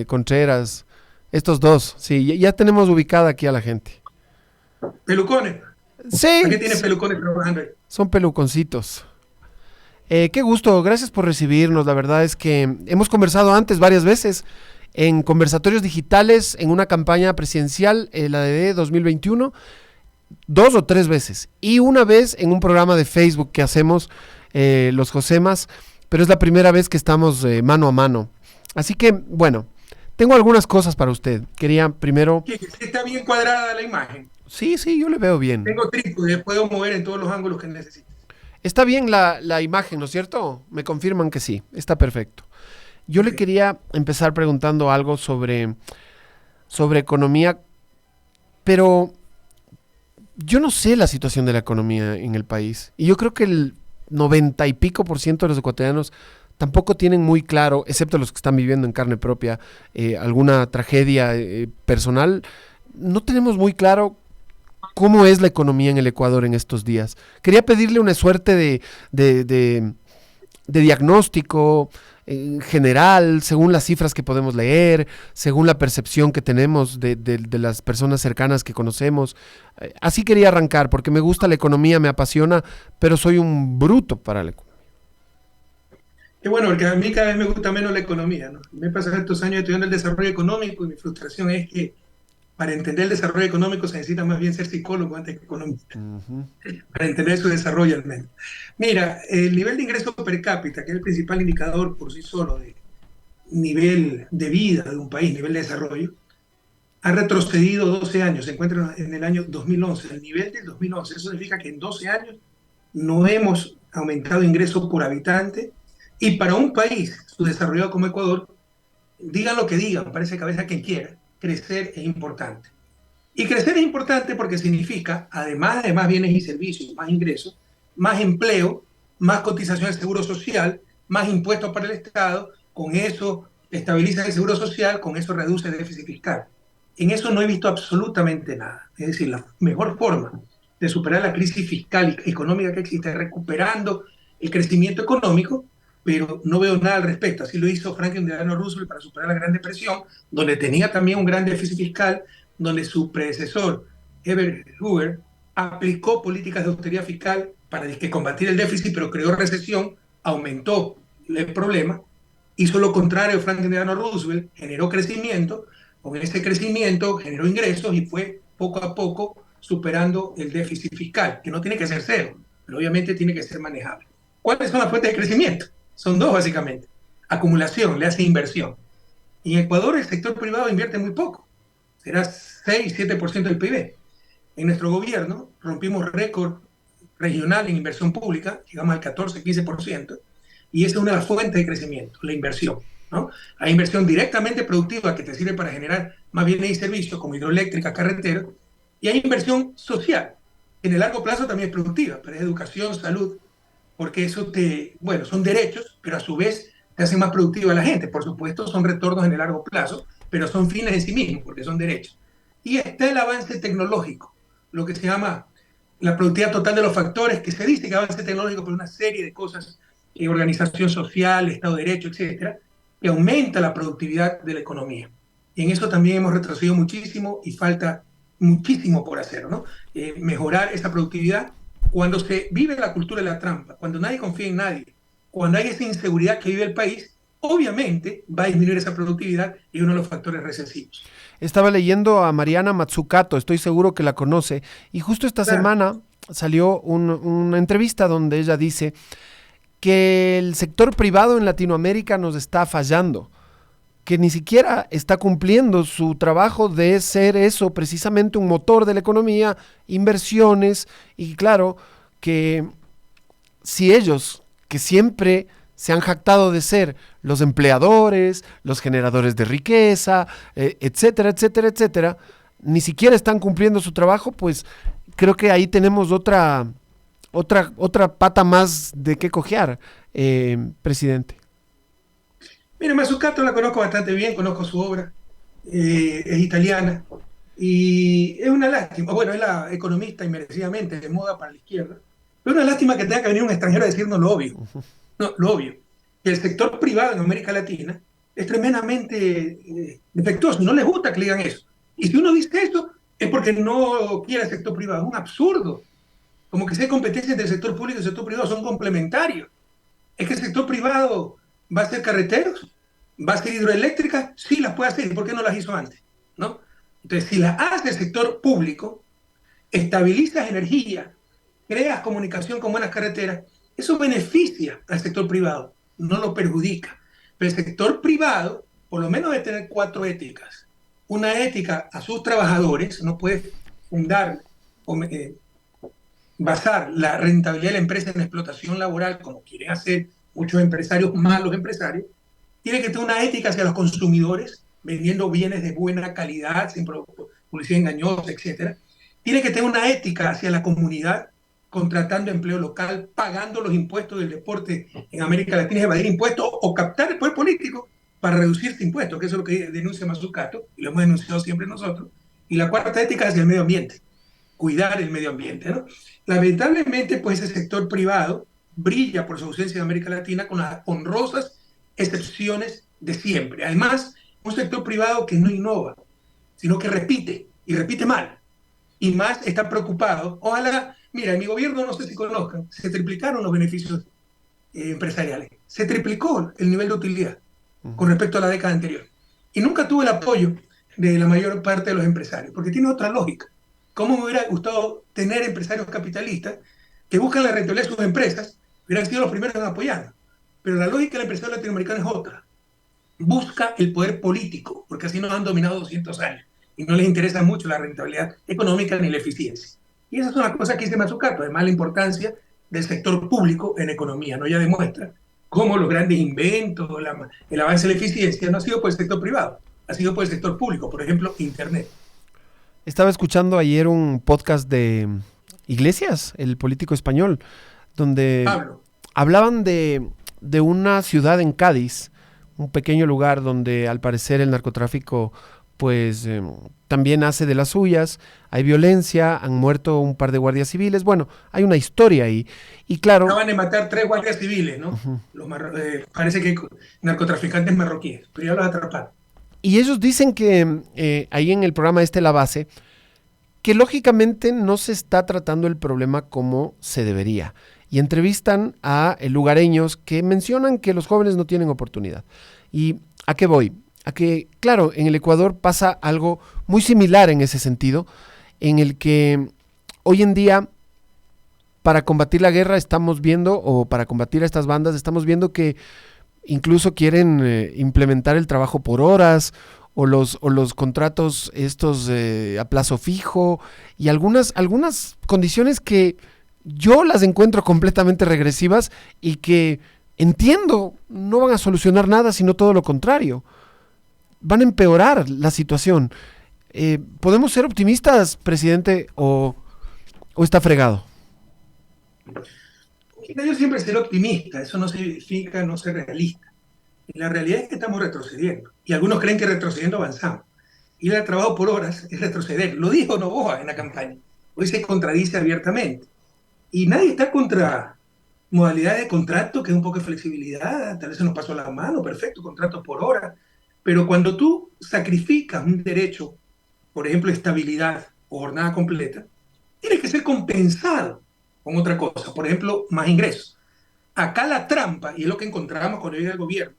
Contreras, estos dos, sí, ya tenemos ubicada aquí a la gente. Pelucones. ¿A Sí, qué tienes pelucones trabajando ahí? son peluconcitos. Qué gusto, gracias por recibirnos. La verdad es que hemos conversado antes varias veces en conversatorios digitales, en una campaña presidencial, la de 2021, dos o tres veces. Y una vez en un programa de Facebook que hacemos los Josemas, pero es la primera vez que estamos mano a mano. Así que, bueno, tengo algunas cosas para usted. Quería primero... Que sí está bien cuadrada la imagen. Sí, sí, yo le veo bien. Tengo trípode, puedo mover en todos los ángulos que necesites. Está bien la imagen, ¿no es cierto? Me confirman que sí, está perfecto. Yo le Ok. quería empezar preguntando algo sobre economía, pero yo no sé la situación de la economía en el país. Y yo creo que el 90 y pico por ciento de los ecuatorianos tampoco tienen muy claro, excepto los que están viviendo en carne propia, alguna tragedia personal, no tenemos muy claro cómo es la economía en el Ecuador en estos días. Quería pedirle una suerte de, de, de diagnóstico general, según las cifras que podemos leer, según la percepción que tenemos de las personas cercanas que conocemos. Así quería arrancar, porque me gusta la economía, me apasiona, pero soy un bruto para la economía. Qué bueno, porque a mí cada vez me gusta menos la economía, ¿no? Me he pasado estos años estudiando el desarrollo económico y mi frustración es que para entender el desarrollo económico se necesita más bien ser psicólogo antes que economista, Uh -huh. para entender su desarrollo al menos. Mira, el nivel de ingreso per cápita, que es el principal indicador por sí solo de nivel de vida de un país, nivel de desarrollo, ha retrocedido 12 años, se encuentra en el año 2011, el nivel del 2011. Eso significa que en 12 años no hemos aumentado ingresos por habitante y para un país subdesarrollado como Ecuador, digan lo que digan, parece cabeza quien quiera, crecer es importante. Y crecer es importante porque significa, además de más bienes y servicios, más ingresos, más empleo, más cotización de seguro social, más impuestos para el Estado, con eso estabiliza el seguro social, con eso reduce el déficit fiscal. En eso no he visto absolutamente nada. Es decir, la mejor forma de superar la crisis fiscal y económica que existe es recuperando el crecimiento económico, pero no veo nada al respecto. Así lo hizo Franklin Delano Roosevelt para superar la Gran Depresión, donde tenía también un gran déficit fiscal, donde su predecesor, Herbert Hoover, aplicó políticas de austeridad fiscal para combatir el déficit, pero creó recesión, aumentó el problema, hizo lo contrario Franklin Delano Roosevelt, generó crecimiento, con ese crecimiento generó ingresos y fue poco a poco superando el déficit fiscal, que no tiene que ser cero, pero obviamente tiene que ser manejable. ¿Cuáles son las fuentes de crecimiento? Son dos básicamente. Acumulación, le hace inversión. Y en Ecuador el sector privado invierte muy poco, será 6-7% del PIB. En nuestro gobierno rompimos récord regional en inversión pública, llegamos al 14-15%, y esa es una de las fuentes de crecimiento, la inversión. ¿No? Hay inversión directamente productiva que te sirve para generar más bienes y servicios como hidroeléctricas, carreteras, y hay inversión social. En el largo plazo también es productiva, pero es educación, salud, porque eso bueno, son derechos, pero a su vez te hacen más productiva a la gente. Por supuesto, son retornos en el largo plazo, pero son fines en sí mismos, porque son derechos. Y está el avance tecnológico, lo que se llama la productividad total de los factores, que se dice que avance tecnológico por una serie de cosas, organización social, Estado de Derecho, etcétera, que aumenta la productividad de la economía. Y en eso también hemos retrocedido muchísimo y falta muchísimo por hacer, ¿no? Mejorar esa productividad cuando se vive la cultura de la trampa, cuando nadie confía en nadie, cuando hay esa inseguridad que vive el país, obviamente va a disminuir esa productividad y uno de los factores recesivos. Estaba leyendo a Mariana Mazzucato, estoy seguro que la conoce, y justo esta Claro. semana salió una entrevista donde ella dice que el sector privado en Latinoamérica nos está fallando, que ni siquiera está cumpliendo su trabajo de ser eso, precisamente un motor de la economía, inversiones, y claro, que si ellos, que siempre se han jactado de ser los empleadores, los generadores de riqueza, etcétera, etcétera, etcétera, ni siquiera están cumpliendo su trabajo, pues creo que ahí tenemos otra pata más de qué cojear, presidente. Mira, Mazzucato la conozco bastante bien, conozco su obra, es italiana y es una lástima. Bueno, es la economista inmerecidamente de moda para la izquierda, pero es una lástima que tenga que venir un extranjero a decirnos lo obvio, no, lo obvio, que el sector privado en América Latina es tremendamente defectuoso, no les gusta que le digan eso. Y si uno dice eso, es porque no quiere el sector privado. Es un absurdo. Como que si hay competencia entre el sector público y el sector privado, son complementarios. Es que el sector privado va a hacer carreteros, va a hacer hidroeléctricas, sí las puede hacer, ¿y por qué no las hizo antes? ¿No? Entonces, si las hace el sector público, estabilizas energía, creas comunicación con buenas carreteras, eso beneficia al sector privado, no lo perjudica. Pero el sector privado, por lo menos debe tener cuatro éticas. Una ética a sus trabajadores, no puede fundar o basar la rentabilidad de la empresa en la explotación laboral, como quieren hacer muchos empresarios, malos empresarios. Tiene que tener una ética hacia los consumidores, vendiendo bienes de buena calidad, sin publicidad engañosa, etcétera. Tiene que tener una ética hacia la comunidad, contratando empleo local, pagando los impuestos del deporte en América Latina, evadir impuestos o captar el poder político para reducir este impuesto, que eso es lo que denuncia Mazzucato, y lo hemos denunciado siempre nosotros. Y la cuarta ética hacia el medio ambiente, cuidar el medio ambiente, ¿no? Lamentablemente, pues el sector privado brilla por su ausencia en América Latina con las honrosas excepciones de siempre. Además, un sector privado que no innova, sino que repite, y repite mal. Y más está preocupado. Ojalá, mira, en mi gobierno, no sé si conozcan, se triplicaron los beneficios empresariales. Se triplicó el nivel de utilidad con respecto a la década anterior. Y nunca tuvo el apoyo de la mayor parte de los empresarios, porque tiene otra lógica. ¿Cómo me hubiera gustado tener empresarios capitalistas que buscan la rentabilidad de sus empresas? Hubieran sido los primeros en apoyar. Pero la lógica del empresario latinoamericano es otra. Busca el poder político, porque así nos han dominado 200 años y no les interesa mucho la rentabilidad económica ni la eficiencia. Y esas son las cosas que dice Mazzucato, además la importancia del sector público en economía, ¿no? Ya demuestra cómo los grandes inventos, el avance de la eficiencia no ha sido por el sector privado, ha sido por el sector público, por ejemplo, Internet. Estaba escuchando ayer un podcast de Iglesias, el político español, donde Pablo. hablaban de una ciudad en Cádiz, un pequeño lugar donde al parecer el narcotráfico pues también hace de las suyas, hay violencia, han muerto un par de guardias civiles, bueno, hay una historia ahí, y claro... Acaban de matar 3 guardias civiles, ¿no? Parece que narcotraficantes marroquíes, pero ya los atraparon. Y ellos dicen que ahí en el programa La Base, que lógicamente no se está tratando el problema como se debería. Y entrevistan a lugareños que mencionan que los jóvenes no tienen oportunidad. ¿Y a qué voy? A que, claro, en el Ecuador pasa algo muy similar en ese sentido, en el que hoy en día, para combatir la guerra estamos viendo, o para combatir a estas bandas, estamos viendo que incluso quieren implementar el trabajo por horas, o los contratos estos a plazo fijo, y algunas condiciones que yo las encuentro completamente regresivas y que entiendo no van a solucionar nada, sino todo lo contrario. Van a empeorar la situación. ¿Podemos ser optimistas, presidente, o está fregado? Yo siempre seré optimista, eso no significa no ser realista. Y la realidad es que estamos retrocediendo. Y algunos creen que retrocediendo avanzamos. Ir al trabajo por horas es retroceder. Lo dijo Novoa en la campaña. Hoy se contradice abiertamente. Y nadie está contra modalidades de contrato, que es un poco de flexibilidad, tal vez se nos pasó la mano, perfecto, contrato por hora. Pero cuando tú sacrificas un derecho, por ejemplo, estabilidad o jornada completa, tiene que ser compensado con otra cosa, por ejemplo, más ingresos. Acá la trampa, y es lo que encontramos cuando llega el gobierno,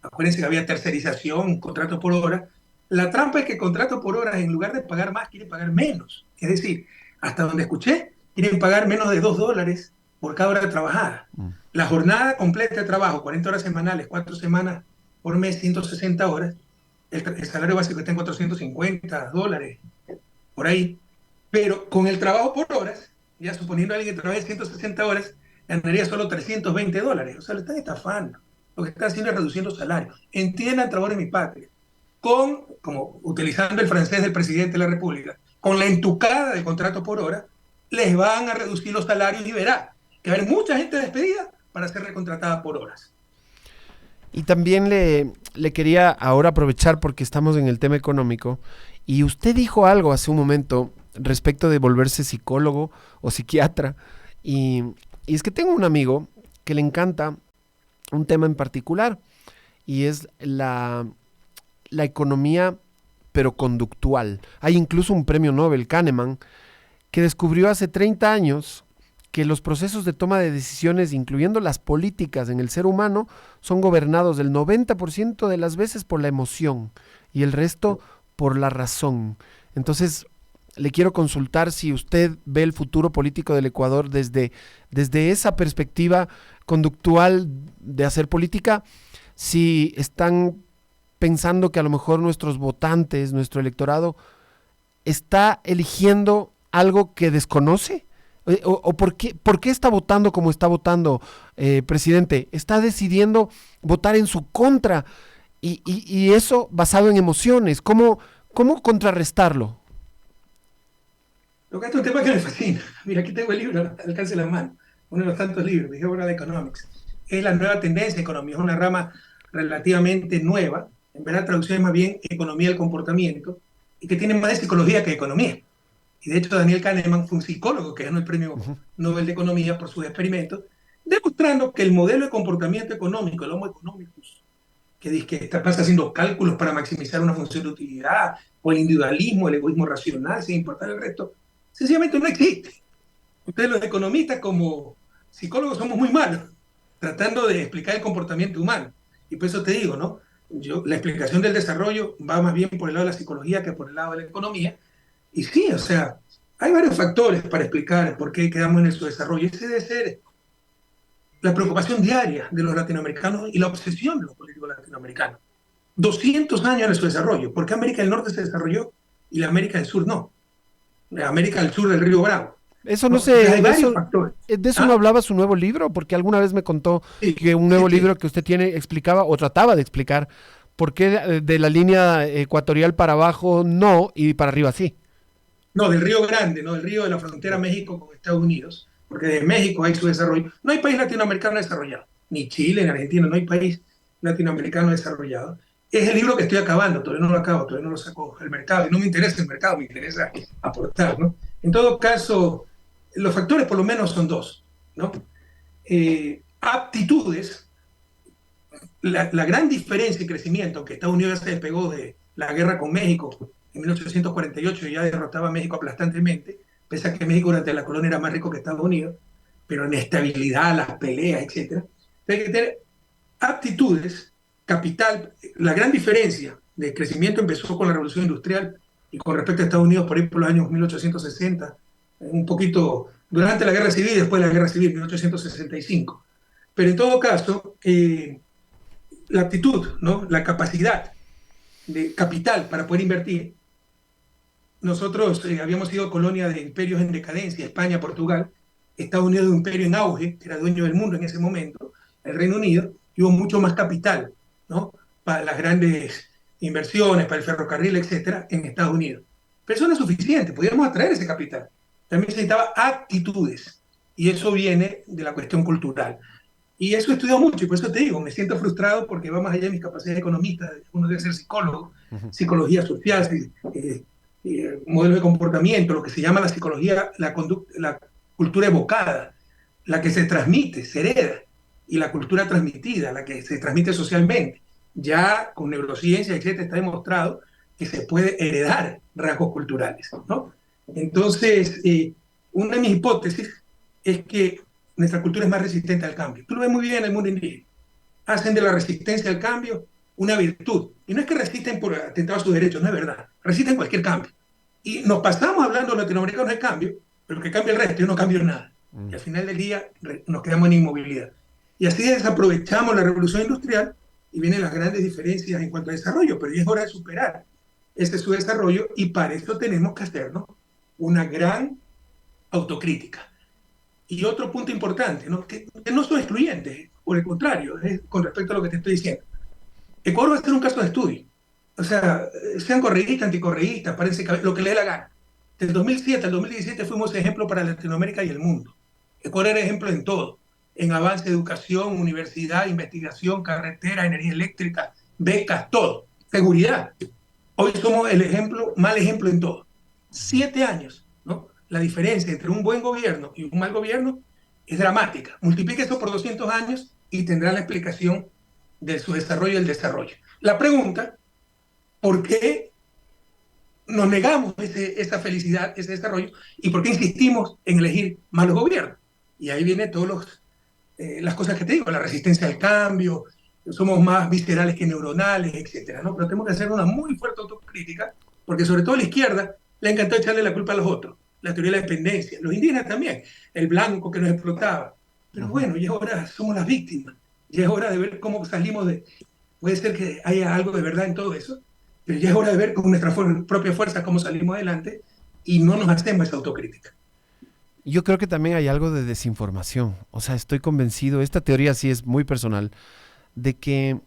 acuérdense que había tercerización, contrato por hora, la trampa es que contrato por hora, en lugar de pagar más, quiere pagar menos. Es decir, hasta donde escuché, quieren pagar menos de $2 por cada hora trabajada. La jornada completa de trabajo, 40 horas semanales, 4 semanas por mes, 160 horas, el salario básico está en $450, por ahí. Pero con el trabajo por horas, ya suponiendo a alguien que trabaje 160 horas, ganaría solo $320. O sea, le están estafando. Lo que están haciendo es reduciendo salarios. Entiendan, trabajadores de mi patria, como utilizando el francés del presidente de la República, con la entucada de contrato por hora, les van a reducir los salarios y verá que va a haber mucha gente despedida para ser recontratada por horas. Y también le quería ahora aprovechar porque estamos en el tema económico, y usted dijo algo hace un momento respecto de volverse psicólogo o psiquiatra, y es que tengo un amigo que le encanta un tema en particular, y es la economía, pero conductual. Hay incluso un premio Nobel, Kahneman, que descubrió hace 30 años que los procesos de toma de decisiones, incluyendo las políticas en el ser humano, son gobernados el 90% de las veces por la emoción y el resto por la razón. Entonces, le quiero consultar si usted ve el futuro político del Ecuador desde esa perspectiva conductual de hacer política, si están pensando que a lo mejor nuestros votantes, nuestro electorado, está eligiendo algo que desconoce. O por qué está votando como está votando, presidente. Está decidiendo votar en su contra y eso basado en emociones. ¿Cómo contrarrestarlo? Tocaste un tema que me fascina. Mira, aquí tengo el libro, al alcance de la mano, uno de los tantos libros, Behavioral Economics. Es la nueva tendencia de economía, es una rama relativamente nueva, en verdad traducción es más bien economía del comportamiento, y que tiene más de psicología que de economía. Y de hecho Daniel Kahneman fue un psicólogo que ganó el premio Uh-huh. Nobel de Economía por sus experimentos, demostrando que el modelo de comportamiento económico, el Homo economicus, que dice que pasa haciendo cálculos para maximizar una función de utilidad, o el individualismo, el egoísmo racional, sin importar el resto, sencillamente no existe. Ustedes los economistas como psicólogos somos muy malos tratando de explicar el comportamiento humano. Y por eso te digo, ¿no? La explicación del desarrollo va más bien por el lado de la psicología que por el lado de la economía. Y sí, o sea, hay varios factores para explicar por qué quedamos en el subdesarrollo. Ese debe ser la preocupación diaria de los latinoamericanos y la obsesión de los políticos latinoamericanos. 200 años en el subdesarrollo. ¿Por qué América del Norte se desarrolló y la América del Sur no? La América del Sur del Río Bravo. Eso no ¿No? Entonces sé, hay varios factores. de eso no ¿Ah? hablaba su nuevo libro, porque alguna vez me contó Sí, que un sí, nuevo sí. libro que usted tiene explicaba o trataba de explicar por qué de la línea ecuatorial para abajo no y para arriba sí. No, del Río Grande, no del río de la frontera México con Estados Unidos, porque de México hay su desarrollo. No hay país latinoamericano desarrollado, ni Chile, ni Argentina, no hay país latinoamericano desarrollado. Es el libro que estoy acabando, todavía no lo acabo, todavía no lo saco al mercado, y no me interesa el mercado, me interesa aportar, ¿no? En todo caso, los factores por lo menos son dos, ¿no? Aptitudes, la gran diferencia y crecimiento que Estados Unidos se despegó de la guerra con México en 1848 y ya derrotaba a México aplastantemente, pese a que México durante la colonia era más rico que Estados Unidos, pero en estabilidad, las peleas, etc. Hay que tener aptitudes, capital. La gran diferencia de crecimiento empezó con la revolución industrial y con respecto a Estados Unidos por ahí por los años 1860, un poquito durante la guerra civil y después de la guerra civil, 1865. Pero en todo caso, la aptitud, ¿no? La capacidad de capital para poder invertir. Nosotros habíamos sido colonia de imperios en decadencia, España, Portugal, Estados Unidos de un imperio en auge, que era dueño del mundo en ese momento, el Reino Unido, y hubo mucho más capital, ¿no? Para las grandes inversiones, para el ferrocarril, etcétera, en Estados Unidos. Pero eso no es suficiente, podíamos atraer ese capital. También se necesitaba actitudes, y eso viene de la cuestión cultural. Y eso he estudiado mucho y por eso te digo, me siento frustrado porque va más allá de mis capacidades economistas. Uno debe ser psicólogo, Uh-huh. psicología social, modelos de comportamiento, lo que se llama la psicología, la cultura evocada, la que se transmite, se hereda, y la cultura transmitida, la que se transmite socialmente. Ya con neurociencia, etcétera, está demostrado que se puede heredar rasgos culturales, ¿no? Entonces, una de mis hipótesis es que nuestra cultura es más resistente al cambio. Tú lo ves muy bien en el mundo indígena. Hacen de la resistencia al cambio una virtud. Y no es que resisten por atentar a sus derechos, no es verdad. Resisten cualquier cambio. Y nos pasamos hablando de latinoamericanos de cambio, pero que cambia el resto, yo no cambio nada. Mm. Y al final del día nos quedamos en inmovilidad. Y así desaprovechamos la revolución industrial y vienen las grandes diferencias en cuanto a desarrollo, pero ya es hora de superar ese subdesarrollo y para eso tenemos que hacernos una gran autocrítica. Y otro punto importante, ¿no? Que no son excluyentes, por el contrario, con respecto a lo que te estoy diciendo. Ecuador va a ser un caso de estudio. O sea, sean correístas, anticorreístas, parece que lo que le dé la gana. Del 2007 al 2017 fuimos ejemplo para Latinoamérica y el mundo. Ecuador era ejemplo en todo, en avance de educación, universidad, investigación, carretera, energía eléctrica, becas, todo, seguridad. Hoy somos el ejemplo, mal ejemplo en todo. 7 años, ¿no? La diferencia entre un buen gobierno y un mal gobierno es dramática. Multiplique eso por 200 años y tendrá la explicación de su desarrollo y el desarrollo. La pregunta, ¿por qué nos negamos esa felicidad, ese desarrollo, y por qué insistimos en elegir malos gobiernos? Y ahí vienen todas las cosas que te digo, la resistencia al cambio, somos más viscerales que neuronales, etcétera, ¿no? Pero tenemos que hacer una muy fuerte autocrítica, porque sobre todo a la izquierda le encantó echarle la culpa a los otros, la teoría de la dependencia, los indígenas también, el blanco que nos explotaba. Pero bueno, ya ahora somos las víctimas, ya es hora de ver cómo salimos de... Puede ser que haya algo de verdad en todo eso, pero ya es hora de ver con nuestra propia fuerza cómo salimos adelante y no nos hacemos esa autocrítica. Yo creo que también hay algo de desinformación. O sea, estoy convencido, esta teoría sí es muy personal, de que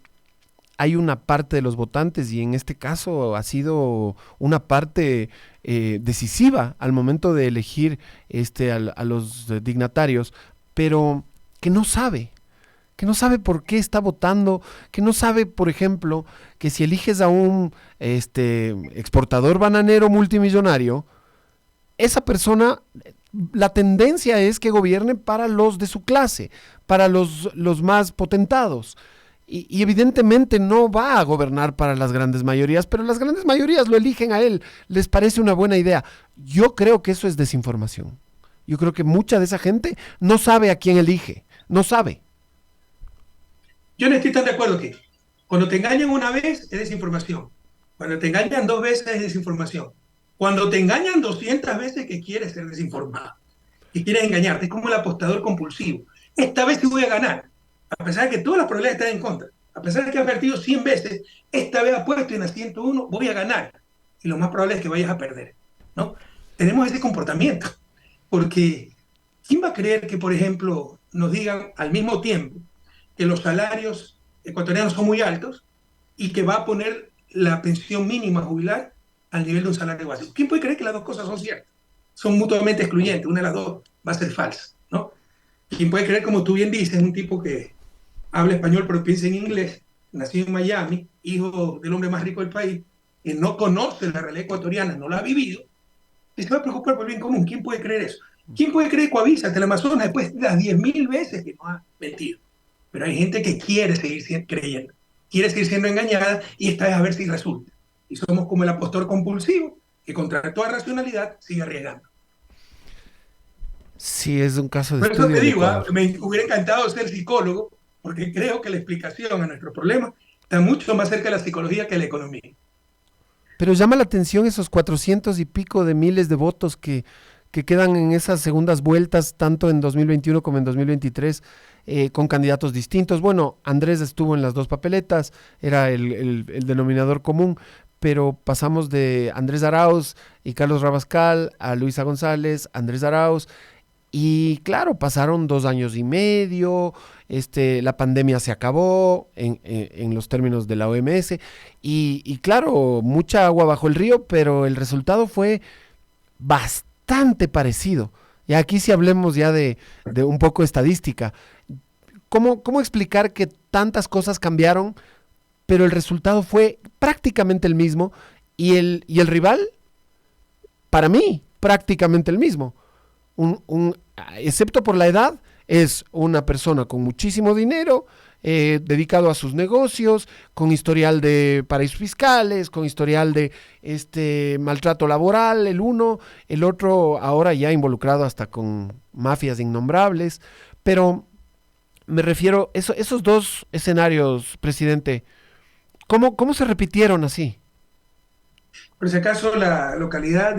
hay una parte de los votantes, y en este caso ha sido una parte decisiva al momento de elegir a los dignatarios, pero que no sabe, por qué está votando, que no sabe, por ejemplo, que si eliges a un exportador bananero multimillonario, esa persona, la tendencia es que gobierne para los de su clase, para los más potentados. Y evidentemente no va a gobernar para las grandes mayorías, pero las grandes mayorías lo eligen a él, les parece una buena idea. Yo creo que eso es desinformación. Yo creo que mucha de esa gente no sabe a quién elige, no sabe. Yo no estoy tan de acuerdo que cuando te engañan una vez es desinformación. Cuando te engañan dos veces es desinformación. Cuando te engañan 200 veces que quieres ser desinformado, que quieres engañarte, es como el apostador compulsivo. Esta vez sí voy a ganar, a pesar de que todas las probabilidades están en contra. A pesar de que has perdido 100 veces, esta vez apuesto en la 101, voy a ganar. Y lo más probable es que vayas a perder, ¿no? Tenemos ese comportamiento, porque ¿quién va a creer que, por ejemplo, nos digan al mismo tiempo que los salarios ecuatorianos son muy altos y que va a poner la pensión mínima jubilar al nivel de un salario básico? ¿Quién puede creer que las dos cosas son ciertas? Son mutuamente excluyentes, una de las dos va a ser falsa, ¿no? ¿Quién puede creer, como tú bien dices, un tipo que habla español pero piensa en inglés, nacido en Miami, hijo del hombre más rico del país, que no conoce la realidad ecuatoriana, no la ha vivido, y se va a preocupar por el bien común? ¿Quién puede creer eso? ¿Quién puede creer Coavisa, Teleamazonas, después de las 10.000 veces que nos ha mentido? Pero hay gente que quiere seguir creyendo, quiere seguir siendo engañada, y esta es a ver si resulta. Y somos como el apostador compulsivo que contra toda racionalidad sigue arriesgando. Sí, es un caso de Por eso estudio te en digo, Ecuador. me hubiera encantado ser psicólogo, porque creo que la explicación a nuestros problemas está mucho más cerca de la psicología que de la economía. Pero llama la atención esos 400 y pico de miles de votos que quedan en esas segundas vueltas, tanto en 2021 como en 2023, con candidatos distintos. Bueno, Andrés estuvo en las dos papeletas, era el denominador común, pero pasamos de Andrés Arauz y Carlos Rabascal a Luisa González, Andrés Arauz, y claro, pasaron 2 años y medio, la pandemia se acabó en los términos de la OMS, y claro, mucha agua bajo el río, pero el resultado fue bastante parecido. Y aquí sí hablemos ya de un poco estadística. ¿Cómo explicar que tantas cosas cambiaron, pero el resultado fue prácticamente el mismo, y el rival, para mí, prácticamente el mismo? Excepto por la edad, es una persona con muchísimo dinero, dedicado a sus negocios, con historial de paraísos fiscales, con historial de maltrato laboral, el uno, el otro ahora ya involucrado hasta con mafias innombrables. Pero me refiero, esos dos escenarios, presidente, ¿cómo se repitieron así? Por si acaso, la localidad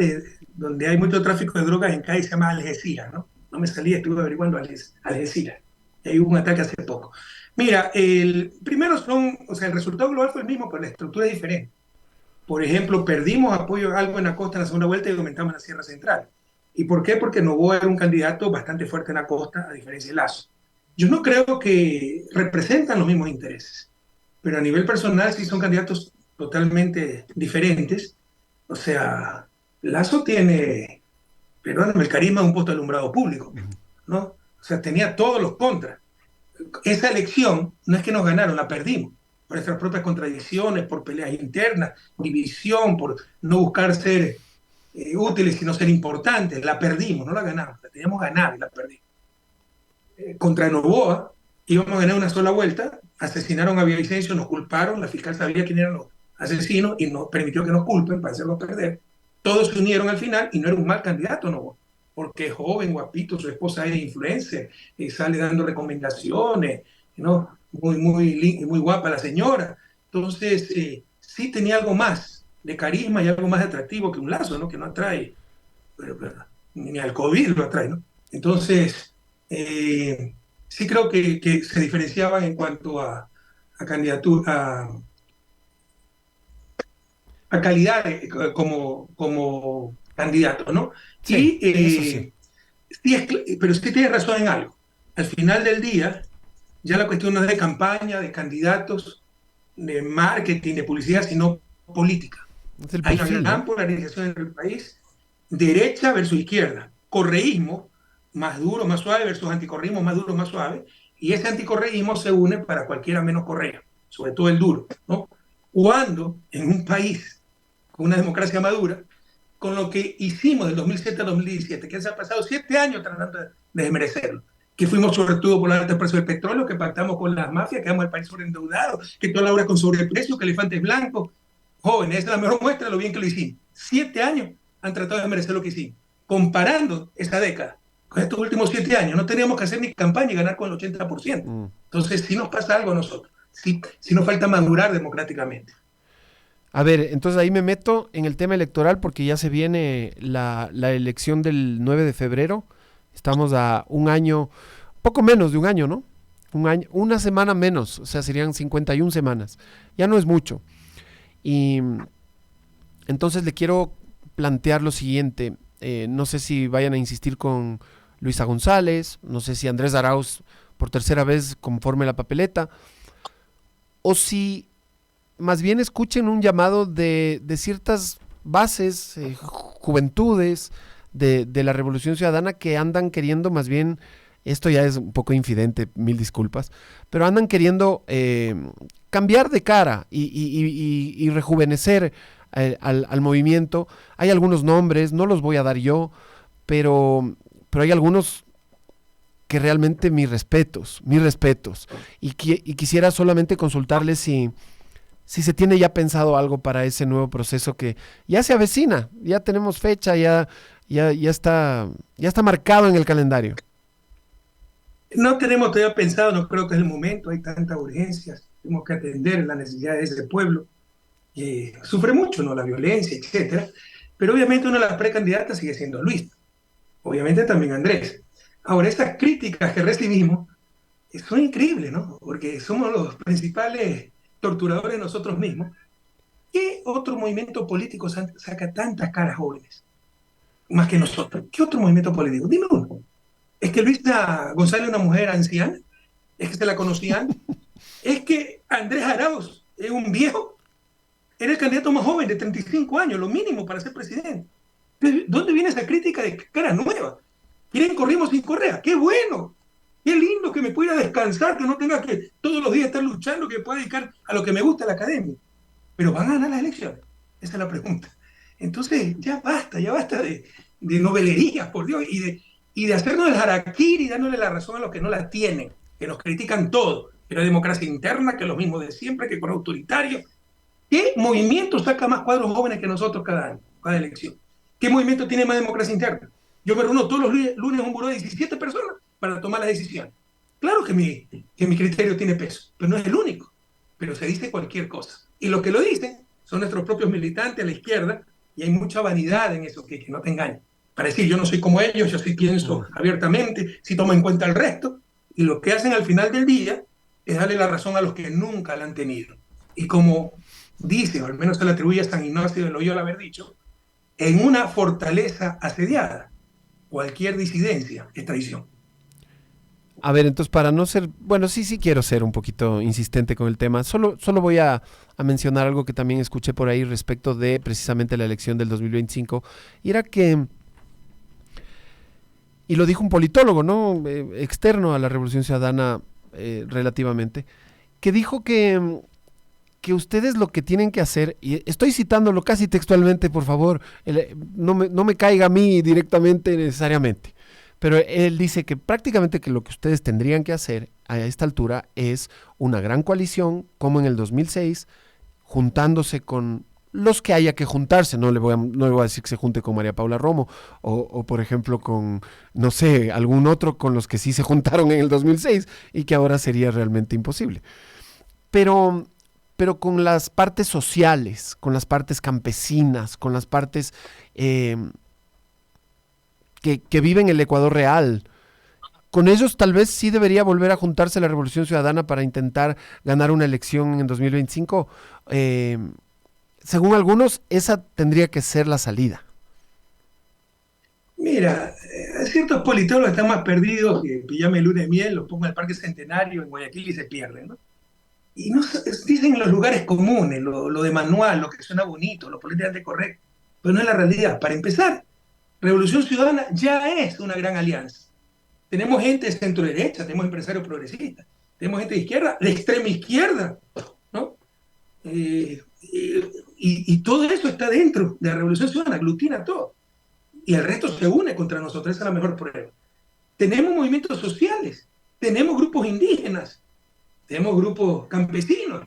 donde hay mucho tráfico de drogas en Cádiz se llama Algeciras, ¿no? No me salía, estuve averiguando Algeciras. Y ahí hubo un ataque hace poco. Mira, o sea, el resultado global fue el mismo, pero la estructura es diferente. Por ejemplo, perdimos apoyo algo en la costa en la segunda vuelta y aumentamos en la Sierra Central. ¿Y por qué? Porque Noboa era un candidato bastante fuerte en la costa, a diferencia de Lazo. Yo no creo que representan los mismos intereses, pero a nivel personal sí son candidatos totalmente diferentes. O sea, Lazo tiene, perdóname, el carisma de un puesto de alumbrado público, ¿no? O sea, tenía todos los contras. Esa elección no es que nos ganaron, la perdimos por nuestras propias contradicciones, por peleas internas, división, por no buscar ser útiles, sino ser importantes. La perdimos, no la ganamos, la teníamos ganada y la perdimos. Contra Novoa, íbamos a ganar una sola vuelta, asesinaron a Villavicencio, nos culparon, la fiscal sabía quién eran los asesinos y nos permitió que nos culpen para hacerlos perder. Todos se unieron al final y no era un mal candidato, no, porque es joven, guapito, su esposa es influencer, y sale dando recomendaciones, ¿no? Muy guapa la señora. Entonces, sí tenía algo más de carisma y algo más atractivo que un Lazo, ¿no? Que no atrae, pero ni al COVID lo atrae, ¿no? Entonces, sí creo que se diferenciaban en cuanto a candidatura, a calidad como candidato, ¿no? Sí, Y, en eso sí. sí pero sí tienes razón en algo. Al final del día, ya la cuestión no es de campaña, de candidatos, de marketing, de publicidad, sino política. Es el Hay una perfil, gran ¿no? polarización en el país, derecha versus izquierda, correísmo más duro, más suave versus anticorreísmo más duro, más suave, y ese anticorreísmo se une para cualquiera menos correa, sobre todo el duro, ¿no? Cuando en un país con una democracia madura, con lo que hicimos del 2007 al 2017, que se ha pasado 7 años tratando de desmerecerlo, que fuimos sobre todo por los altos precios del petróleo, que pactamos con las mafias, que damos el país sobreendeudado, que toda la obra con sobreprecio, que elefantes blancos. Jóvenes, esa es la mejor muestra de lo bien que lo hicimos. 7 años han tratado de merecer lo que hicimos. Comparando esa década con estos últimos 7 años, no teníamos que hacer ni campaña y ganar con el 80%. Mm. Entonces, sí nos pasa algo a nosotros. Sí nos falta madurar democráticamente. A ver, entonces ahí me meto en el tema electoral porque ya se viene la elección del 9 de febrero. Estamos a un año, poco menos de un año, ¿no? Un año, una semana menos, o sea, serían 51 semanas. Ya no es mucho. Y entonces le quiero plantear lo siguiente. No sé si vayan a insistir con Luisa González, no sé si Andrés Arauz por tercera vez conforme la papeleta, o si más bien escuchen un llamado de ciertas bases, juventudes de la Revolución Ciudadana que andan queriendo más bien, esto ya es un poco infidente, mil disculpas, pero andan queriendo cambiar de cara y rejuvenecer al movimiento. Hay algunos nombres, no los voy a dar yo, pero hay algunos que realmente mis respetos. Y quisiera solamente consultarles si se tiene ya pensado algo para ese nuevo proceso que ya se avecina, ya tenemos fecha, ya está marcado en el calendario. No tenemos todavía pensado, no creo que es el momento, hay tantas urgencias, tenemos que atender las necesidades de ese pueblo, que sufre mucho, ¿no? La violencia, etcétera. Pero obviamente una de las precandidatas sigue siendo Luis, obviamente también Andrés. Ahora, estas críticas que recibimos son increíbles, ¿no? Porque somos los principales torturadores de nosotros mismos. ¿Qué otro movimiento político saca tantas caras jóvenes? Más que nosotros. ¿Qué otro movimiento político? Dime uno. ¿Es que Luisa González es una mujer anciana? ¿Es que se la conocían? ¿Es que Andrés Arauz es un viejo? Era el candidato más joven de 35 años, lo mínimo para ser presidente. ¿Dónde viene esa crítica de cara nueva? ¿Quieren corrimos sin correa? ¡Qué bueno! ¡Qué lindo que me pueda descansar, que no tenga que todos los días estar luchando, que pueda dedicar a lo que me gusta, la academia! Pero van a ganar las elecciones. Esa es la pregunta. Entonces, ya basta de novelerías, por Dios, y de hacernos el harakiri y dándole la razón a los que no la tienen, que nos critican todo, que la democracia interna, que lo mismo de siempre, que con autoritarios. ¿Qué movimiento saca más cuadros jóvenes que nosotros cada año, cada elección? ¿Qué movimiento tiene más democracia interna? Yo me reúno todos los lunes en un buró de 17 personas para tomar las decisiones. Claro que mi criterio tiene peso, pero no es el único. Pero se dice cualquier cosa. Y los que lo dicen son nuestros propios militantes a la izquierda, y hay mucha vanidad en eso, que no te engañen. Para decir, yo no soy como ellos, yo sí pienso abiertamente, sí tomo en cuenta el resto, y lo que hacen al final del día es darle la razón a los que nunca la han tenido. Y como dice, o al menos se le atribuye a San Ignacio de Loyola haber dicho, en una fortaleza asediada, cualquier disidencia es traición. A ver, entonces para no ser, bueno, sí quiero ser un poquito insistente con el tema. Solo voy a mencionar algo que también escuché por ahí respecto de precisamente la elección del 2025. Y era que, y lo dijo un politólogo, ¿no? Externo a la Revolución Ciudadana relativamente, que dijo que ustedes lo que tienen que hacer, y estoy citándolo casi textualmente, por favor, no me caiga a mí directamente necesariamente, Pero él dice que prácticamente que lo que ustedes tendrían que hacer a esta altura es una gran coalición, como en el 2006, juntándose con los que haya que juntarse. No le voy a decir que se junte con María Paula Romo o por ejemplo con, no sé, algún otro con los que sí se juntaron en el 2006 y que ahora sería realmente imposible. Pero con las partes sociales, con las partes campesinas, con las partes que viven el Ecuador real. Con ellos tal vez sí debería volver a juntarse la Revolución Ciudadana para intentar ganar una elección en 2025. Según algunos, esa tendría que ser la salida. Mira, ciertos politólogos están más perdidos que pillame luna de miel, los pongo en el Parque Centenario en Guayaquil y se pierden, ¿no? Y no dicen los lugares comunes, lo de manual, lo que suena bonito, lo políticamente correcto, pero no es la realidad. Para empezar, Revolución Ciudadana ya es una gran alianza. Tenemos gente de centro derecha, tenemos empresarios progresistas, tenemos gente de izquierda, de extrema izquierda, ¿no? Y todo eso está dentro de la Revolución Ciudadana, aglutina todo. Y el resto se une contra nosotros, esa es la mejor prueba. Tenemos movimientos sociales, tenemos grupos indígenas, tenemos grupos campesinos.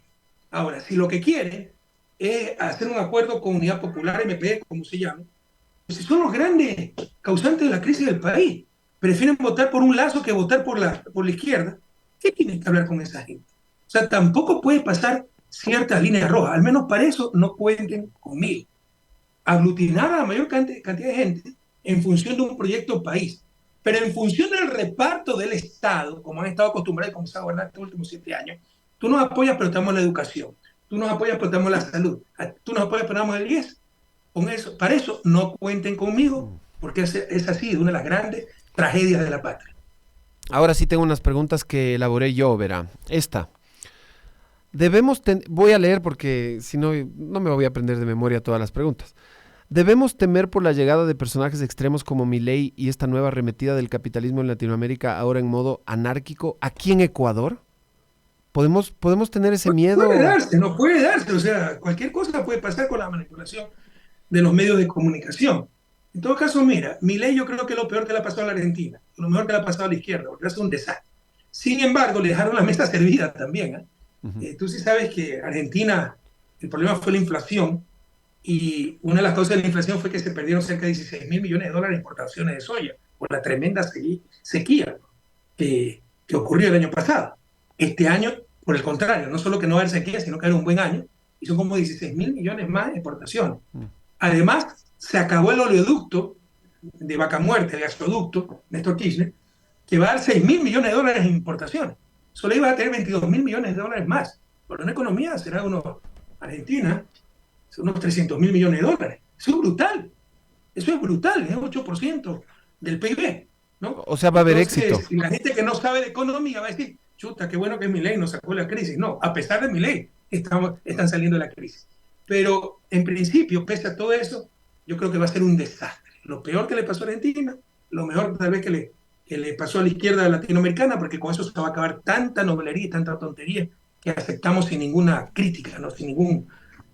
Ahora, si lo que quieren es hacer un acuerdo con Unidad Popular, MP, como se llama, pues si son los grandes causantes de la crisis del país, prefieren votar por un Lazo que votar por la izquierda, ¿qué tienen que hablar con esa gente? O sea, tampoco puede pasar ciertas líneas rojas, al menos para eso no cuenten conmigo. Aglutinar a la mayor cantidad de gente en función de un proyecto país, pero en función del reparto del Estado, como han estado acostumbrados y como se ha gobernado estos últimos 7 años, tú nos apoyas pero te damos la educación, tú nos apoyas pero te damos la salud, tú nos apoyas pero te damos el 10. Con eso, para eso no cuenten conmigo, porque es así, una de las grandes tragedias de la patria. Ahora sí tengo unas preguntas que elaboré yo, verá. Esta. Voy a leer porque si no, no me voy a aprender de memoria todas las preguntas. ¿Debemos temer por la llegada de personajes extremos como Milei y esta nueva arremetida del capitalismo en Latinoamérica ahora en modo anárquico aquí en Ecuador? ¿Podemos tener ese miedo? No puede darse. O sea, cualquier cosa puede pasar con la manipulación de los medios de comunicación. En todo caso, mira, Milei yo creo que es lo peor que le ha pasado a la Argentina, lo mejor que le ha pasado a la izquierda, porque es un desastre. Sin embargo, le dejaron la mesa servida también, ¿eh? Tú sí sabes que Argentina, el problema fue la inflación, y una de las causas de la inflación fue que se perdieron cerca de $16.000 millones de importaciones de soya, por la tremenda sequía que ocurrió el año pasado. Este año, por el contrario, no solo que no va a haber sequía, sino que era un buen año, y son como 16.000 millones más de exportaciones. Además, se acabó el oleoducto de Vaca Muerta, el gasoducto, Néstor Kirchner, que va a dar $6.000 millones en importaciones. Solo iba a tener $22.000 millones más. Por una economía será Argentina, son unos $300.000 millones. Eso es brutal. Eso es brutal, es 8% del PIB, ¿no? O sea, va a haber éxito. Y la gente que no sabe de economía va a decir, chuta, qué bueno que Milei nos sacó la crisis. No, a pesar de Milei, están saliendo de la crisis. Pero en principio, pese a todo eso, yo creo que va a ser un desastre. Lo peor que le pasó a Argentina, lo mejor tal vez que le pasó a la izquierda latinoamericana, porque con eso se va a acabar tanta novelería y tanta tontería que aceptamos sin ninguna crítica, ¿no? Sin ningún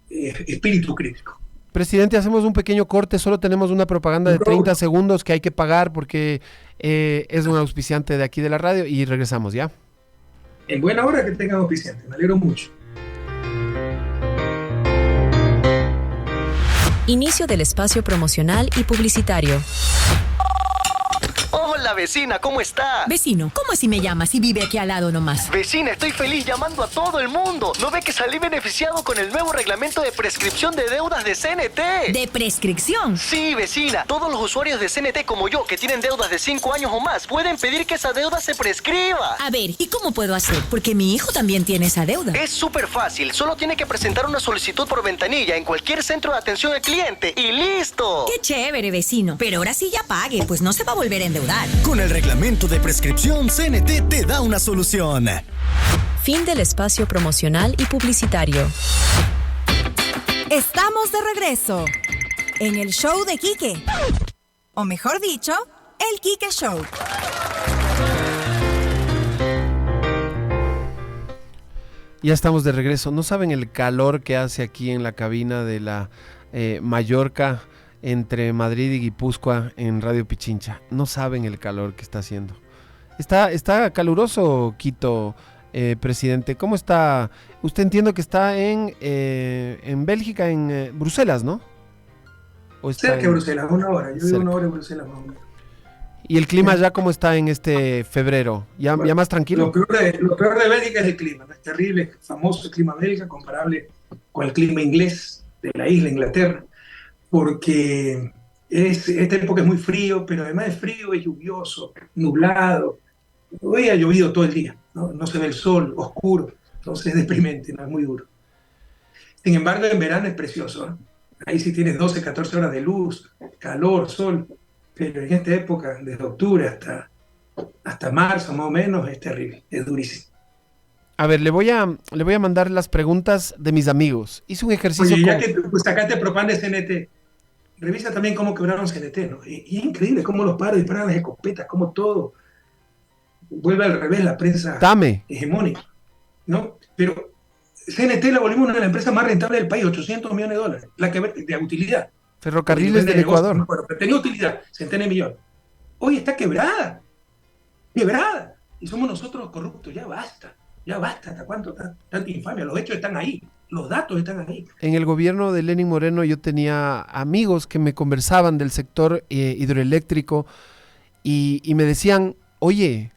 espíritu crítico. Presidente, hacemos un pequeño corte, solo tenemos una propaganda de 30 segundos que hay que pagar porque es un auspiciante de aquí de la radio y regresamos, ¿ya? En buena hora que tengan auspiciante, me alegro mucho. Inicio del espacio promocional y publicitario. Hola vecina, ¿cómo está? Vecino, ¿cómo así me llamas si vive aquí al lado nomás? Vecina, estoy feliz llamando a todo el mundo. ¿No ve que salí beneficiado con el nuevo reglamento de prescripción de deudas de CNT? ¿De prescripción? Sí, vecina. Todos los usuarios de CNT como yo, que tienen deudas de 5 años o más, pueden pedir que esa deuda se prescriba. A ver, ¿y cómo puedo hacer? Porque mi hijo también tiene esa deuda. Es súper fácil. Solo tiene que presentar una solicitud por ventanilla en cualquier centro de atención al cliente y ¡listo! ¡Qué chévere, vecino! Pero ahora sí ya pague, pues no se va a volver a endeudar. Con el reglamento de prescripción, CNT te da una solución. Fin del espacio promocional y publicitario. Estamos de regreso en el show de Quique. O mejor dicho, el Quique Show. Ya estamos de regreso. ¿No saben el calor que hace aquí en la cabina de la Mallorca? entre Madrid y Guipúzcoa en Radio Pichincha. No saben el calor que está haciendo. Está caluroso Quito, presidente. ¿Cómo está? Usted entiendo que está en Bélgica, en Bruselas, ¿no? ¿O está Cerca de Bruselas, 1 hora. Yo vivo 1 hora en Bruselas más o menos. ¿Y el clima ya cómo está en este febrero? ¿Ya más tranquilo? Lo peor de Bélgica es el clima, ¿no? Es terrible, es famoso el clima belga, comparable con el clima inglés de la isla Inglaterra, porque esta época es muy frío, pero además de frío es lluvioso, nublado. Hoy ha llovido todo el día, no se ve el sol, oscuro, entonces es deprimente, no es muy duro. Sin embargo, en verano es precioso, ¿no? Ahí sí tienes 12, 14 horas de luz, calor, sol, pero en esta época, desde octubre hasta marzo más o menos, es terrible, es durísimo. A ver, le voy a mandar las preguntas de mis amigos. Hice un ejercicio. Oye, ya que sacaste propaganda de CNT, revisa también cómo quebraron CNT, ¿no? Y es increíble cómo los paros disparan las escopetas, cómo todo vuelve al revés la prensa hegemónica, ¿no? Pero CNT la volvimos una de las empresas más rentables del país, $800 millones, la que de utilidad. Ferrocarriles del Ecuador. No, pero tenía utilidad, centenares de millones. Hoy está quebrada. Y somos nosotros los corruptos, ya basta, ¿hasta cuánto? Tanta infamia, los hechos están ahí, los datos están ahí. En el gobierno de Lenín Moreno yo tenía amigos que me conversaban del sector hidroeléctrico y me decían, oye,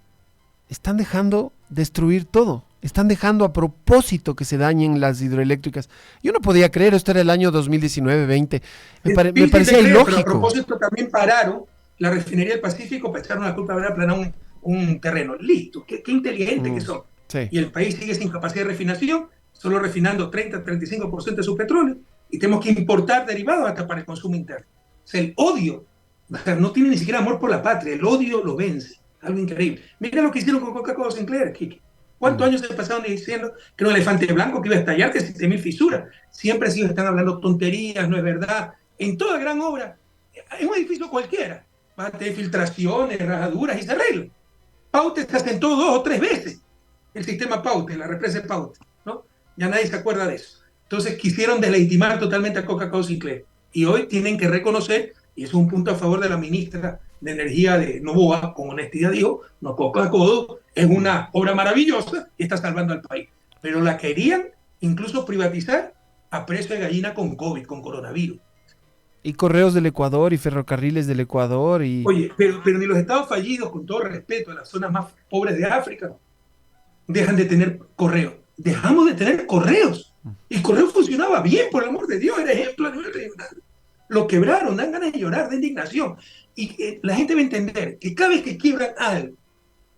están dejando destruir todo. Están dejando a propósito que se dañen las hidroeléctricas. Yo no podía creer, esto era el año 2019-20. Me parecía ilógico. Pero a propósito también pararon la refinería del Pacífico para echarnos la culpa de haber aplanado un terreno. Listo, qué inteligentes que son. Sí. Y el país sigue sin capacidad de refinación, solo refinando 30-35% de su petróleo, y tenemos que importar derivados hasta para el consumo interno. O sea, el odio, o sea, no tiene ni siquiera amor por la patria, el odio lo vence. Algo increíble. Mira lo que hicieron con Coca-Cola Sinclair, Kiki. ¿Cuántos años se pasaron diciendo que era un elefante blanco que iba a estallar, que 7.000 fisuras? Siempre sí están hablando tonterías, no es verdad. En toda gran obra, en un edificio cualquiera, va a tener filtraciones, rajaduras y se arreglan. Paute se asentó 2 o 3 veces. El sistema Paute, la represa de Paute, ¿no? Ya nadie se acuerda de eso. Entonces quisieron deslegitimar totalmente a Coca-Cola Sinclair. Y hoy tienen que reconocer, y eso es un punto a favor de la ministra de Energía de Noboa, con honestidad dijo, no Coca-Cola es una obra maravillosa y está salvando al país. Pero la querían incluso privatizar a precio de gallina con COVID, con coronavirus. Y Correos del Ecuador y Ferrocarriles del Ecuador. Oye, pero ni los estados fallidos, con todo respeto, en las zonas más pobres de África, dejan de tener correos. Dejamos de tener correos. Y Correos funcionaba bien, por el amor de Dios, era ejemplo a nivel regional. Lo quebraron, dan ganas de llorar, de indignación. Y la gente va a entender que cada vez que quiebran algo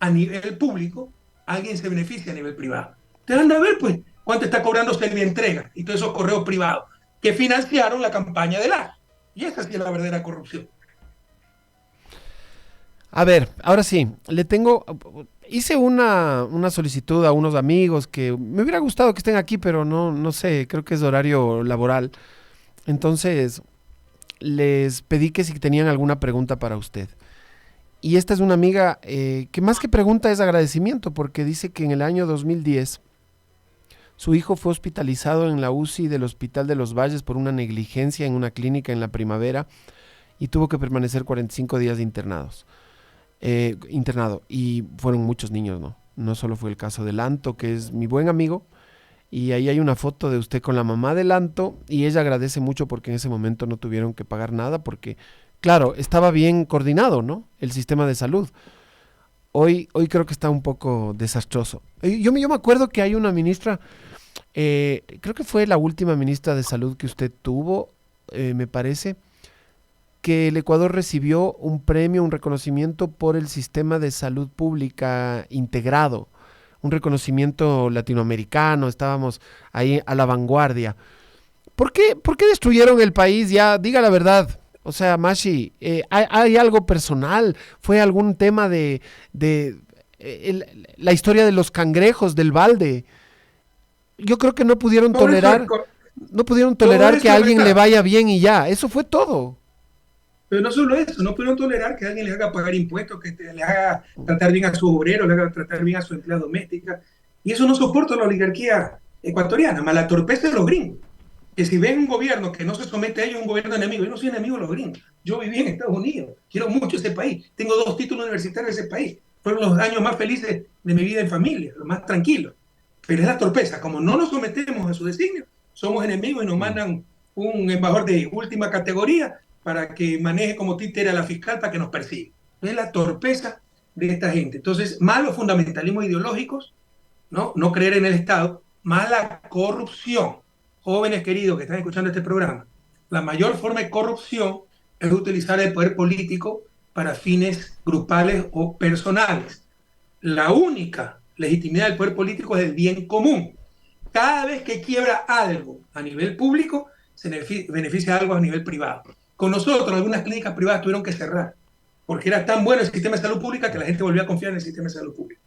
a nivel público, alguien se beneficia a nivel privado. Te van a ver, pues, cuánto está cobrando Servientrega y todos esos correos privados que financiaron la campaña de la. Y esa sí es la verdadera corrupción. A ver, ahora sí, hice una solicitud a unos amigos que me hubiera gustado que estén aquí, pero no sé, creo que es horario laboral. Entonces, les pedí que si tenían alguna pregunta para usted. Y esta es una amiga que más que pregunta es agradecimiento, porque dice que en el año 2010 su hijo fue hospitalizado en la UCI del Hospital de los Valles por una negligencia en una clínica en la primavera y tuvo que permanecer 45 días internado. Y fueron muchos niños, ¿no? No solo fue el caso de Lanto, que es mi buen amigo, y ahí hay una foto de usted con la mamá de Lanto, y ella agradece mucho porque en ese momento no tuvieron que pagar nada, porque, claro, estaba bien coordinado, ¿no? El sistema de salud. Hoy creo que está un poco desastroso. Yo me acuerdo que hay una ministra, creo que fue la última ministra de salud que usted tuvo, me parece, que el Ecuador recibió un premio, un reconocimiento por el sistema de salud pública integrado, un reconocimiento latinoamericano, estábamos ahí a la vanguardia. ¿Por qué destruyeron el país? Ya, diga la verdad. O sea, Mashi, ¿hay algo personal? ¿Fue algún tema de la historia de los cangrejos del balde? Yo creo que no pudieron tolerar que a alguien le vaya bien y ya. Eso fue todo. Pero no solo eso, no pudieron tolerar que alguien les haga pagar impuestos, que le haga tratar bien a su obrero, le haga tratar bien a su empleada doméstica. Y eso no soporta la oligarquía ecuatoriana, más la torpeza de los gringos. que si ven un gobierno que no se somete a ellos, es un gobierno enemigo. Yo no soy enemigo de los gringos. Yo viví en Estados Unidos, quiero mucho ese país. Tengo 2 títulos universitarios de ese país. Fueron los años más felices de mi vida en familia, los más tranquilos. Pero es la torpeza. Como no nos sometemos a su designio, somos enemigos y nos mandan un embajador de última categoría para que maneje como títere a la fiscal para que nos persiga. Es la torpeza de esta gente. Entonces, más los fundamentalismos ideológicos, no creer en el Estado, más la corrupción. Jóvenes queridos que están escuchando este programa, la mayor forma de corrupción es utilizar el poder político para fines grupales o personales. La única legitimidad del poder político es el bien común. Cada vez que quiebra algo a nivel público, se beneficia algo a nivel privado. Con nosotros, algunas clínicas privadas tuvieron que cerrar, porque era tan bueno el sistema de salud pública que la gente volvió a confiar en el sistema de salud pública.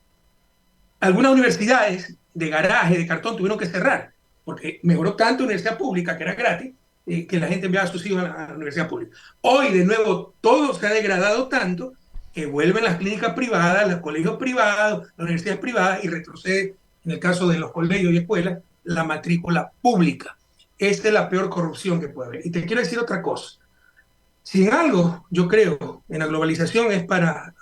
Algunas universidades de garaje, de cartón, tuvieron que cerrar, porque mejoró tanto la universidad pública, que era gratis, que la gente enviaba a sus hijos a la universidad pública. Hoy, de nuevo, todo se ha degradado tanto que vuelven las clínicas privadas, los colegios privados, las universidades privadas, y retrocede, en el caso de los colegios y escuelas, la matrícula pública. Esta es la peor corrupción que puede haber. Y te quiero decir otra cosa. Si en algo yo creo en la globalización es para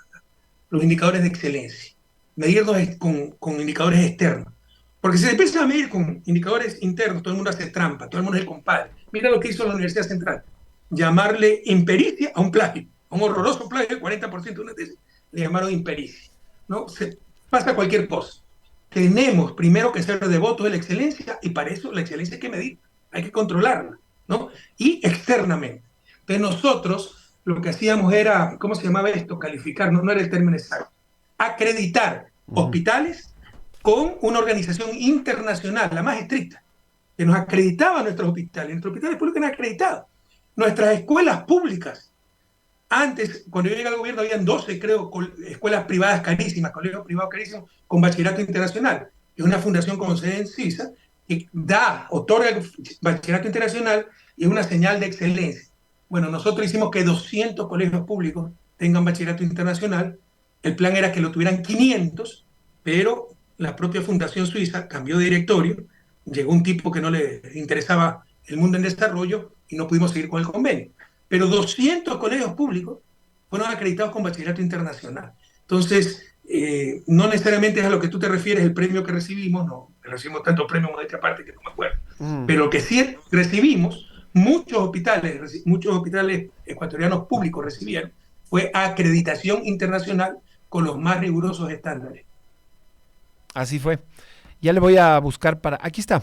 los indicadores de excelencia, medirlos con indicadores externos. Porque si se empieza a medir con indicadores internos, todo el mundo hace trampa, todo el mundo es el compadre. Mira lo que hizo la Universidad Central, llamarle impericia a un plagio, a un horroroso plagio del 40% de una tesis, le llamaron impericia. ¿No? Pasa cualquier cosa. Tenemos primero que ser devotos de la excelencia, y para eso la excelencia hay que medir, hay que controlarla, ¿no? Y externamente. Pero nosotros lo que hacíamos era, ¿cómo se llamaba esto? Calificar, no era el término exacto. Acreditar hospitales con una organización internacional, la más estricta, que nos acreditaba nuestros hospitales. Nuestros hospitales públicos eran acreditados. Nuestras escuelas públicas. Antes, cuando yo llegué al gobierno, habían 12, creo, escuelas privadas carísimas, colegios privados carísimos, con bachillerato internacional. Es una fundación con sede en Suiza que otorga el bachillerato internacional y es una señal de excelencia. Bueno, nosotros hicimos que 200 colegios públicos tengan bachillerato internacional. El plan era que lo tuvieran 500, pero la propia Fundación Suiza cambió de directorio, llegó un tipo que no le interesaba el mundo en desarrollo y no pudimos seguir con el convenio. Pero 200 colegios públicos fueron acreditados con bachillerato internacional. Entonces, no necesariamente es a lo que tú te refieres el premio que recibimos, no recibimos tantos premios de otra parte que no me acuerdo, pero lo que sí recibimos, muchos hospitales ecuatorianos públicos recibieron, fue acreditación internacional con los más rigurosos estándares. Así fue. Ya le voy a buscar aquí está,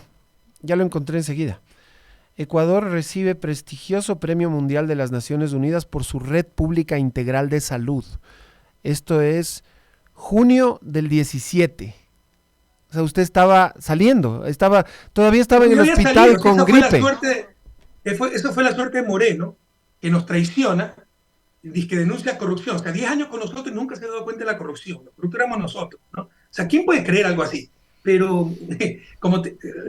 ya lo encontré enseguida. Ecuador recibe prestigioso Premio Mundial de las Naciones Unidas por su Red Pública Integral de Salud. Esto es junio del 17. O sea, usted estaba saliendo, todavía estaba en el hospital con gripe. Eso fue la suerte de Moreno, que nos traiciona, que denuncia corrupción. O sea, 10 años con nosotros y nunca se ha dado cuenta de la corrupción. Los corruptos éramos nosotros, ¿no? O sea, ¿quién puede creer algo así? Pero,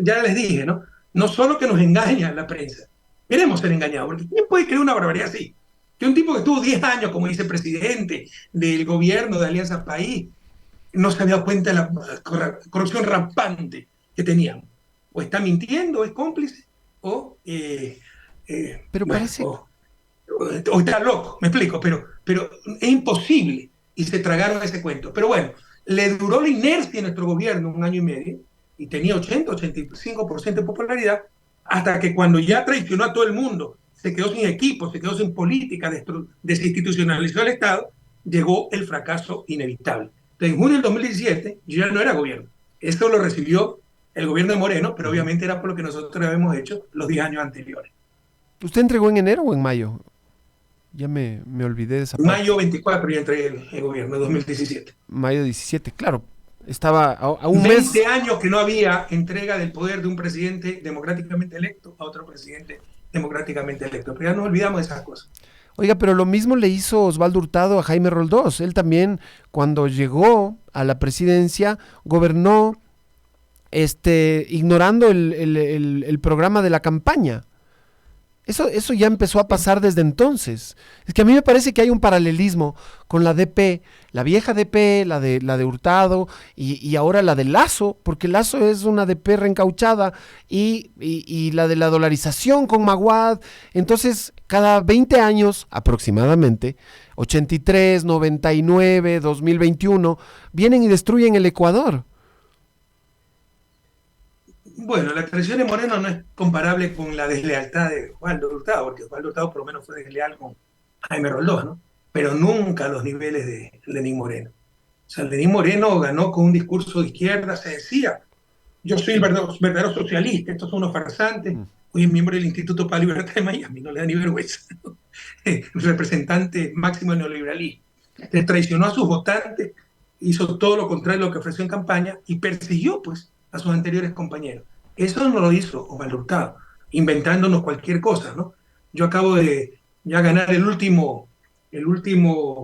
ya les dije, ¿no? No solo que nos engaña la prensa, queremos ser engañados, porque ¿quién puede creer una barbaridad así? Que un tipo que estuvo 10 años como vicepresidente del gobierno de Alianza País no se había dado cuenta de la corrupción rampante que teníamos. O está mintiendo, o es cómplice, o parece... o está loco, me explico, pero es imposible y se tragaron ese cuento. Pero bueno, le duró la inercia a nuestro gobierno 1 año y medio y tenía 80-85% de popularidad, hasta que cuando ya traicionó a todo el mundo, se quedó sin equipo, se quedó sin política, desinstitucionalizó el Estado, llegó el fracaso inevitable. Entonces, en junio del 2017 yo ya no era gobierno. Esto lo recibió el gobierno de Moreno, pero obviamente era por lo que nosotros habíamos hecho los 10 años anteriores. ¿Usted entregó en enero o en mayo? Ya me olvidé de esa parte. Mayo 24 ya entregué el gobierno, 2017. Mayo 17, claro. Estaba a un mes. 20 años que no había entrega del poder de un presidente democráticamente electo a otro presidente democráticamente electo. Pero ya nos olvidamos de esas cosas. Oiga, pero lo mismo le hizo Osvaldo Hurtado a Jaime Roldós. Él también, cuando llegó a la presidencia, gobernó ignorando el programa de la campaña. Eso ya empezó a pasar desde entonces. Es que a mí me parece que hay un paralelismo con la DP, la vieja DP, la de Hurtado y ahora la de Lasso, porque Lasso es una DP reencauchada y la de la dolarización con Maguad. Entonces, cada 20 años aproximadamente, 83, 99, 2021, vienen y destruyen el Ecuador. Bueno, la traición de Moreno no es comparable con la deslealtad de Osvaldo Hurtado, porque Osvaldo Hurtado por lo menos fue desleal con Jaime Roldós, ¿no? Pero nunca a los niveles de Lenín Moreno. O sea, Lenín Moreno ganó con un discurso de izquierda, se decía, yo soy el verdadero socialista, estos son unos farsantes, hoy es miembro del Instituto para la Libertad de Miami, no le da ni vergüenza, ¿no? Representante máximo del neoliberalismo. Traicionó a sus votantes, hizo todo lo contrario a lo que ofreció en campaña y persiguió, pues, a sus anteriores compañeros. Eso no lo hizo Osvaldo Hurtado, inventándonos cualquier cosa, ¿no? Yo acabo de ya ganar el último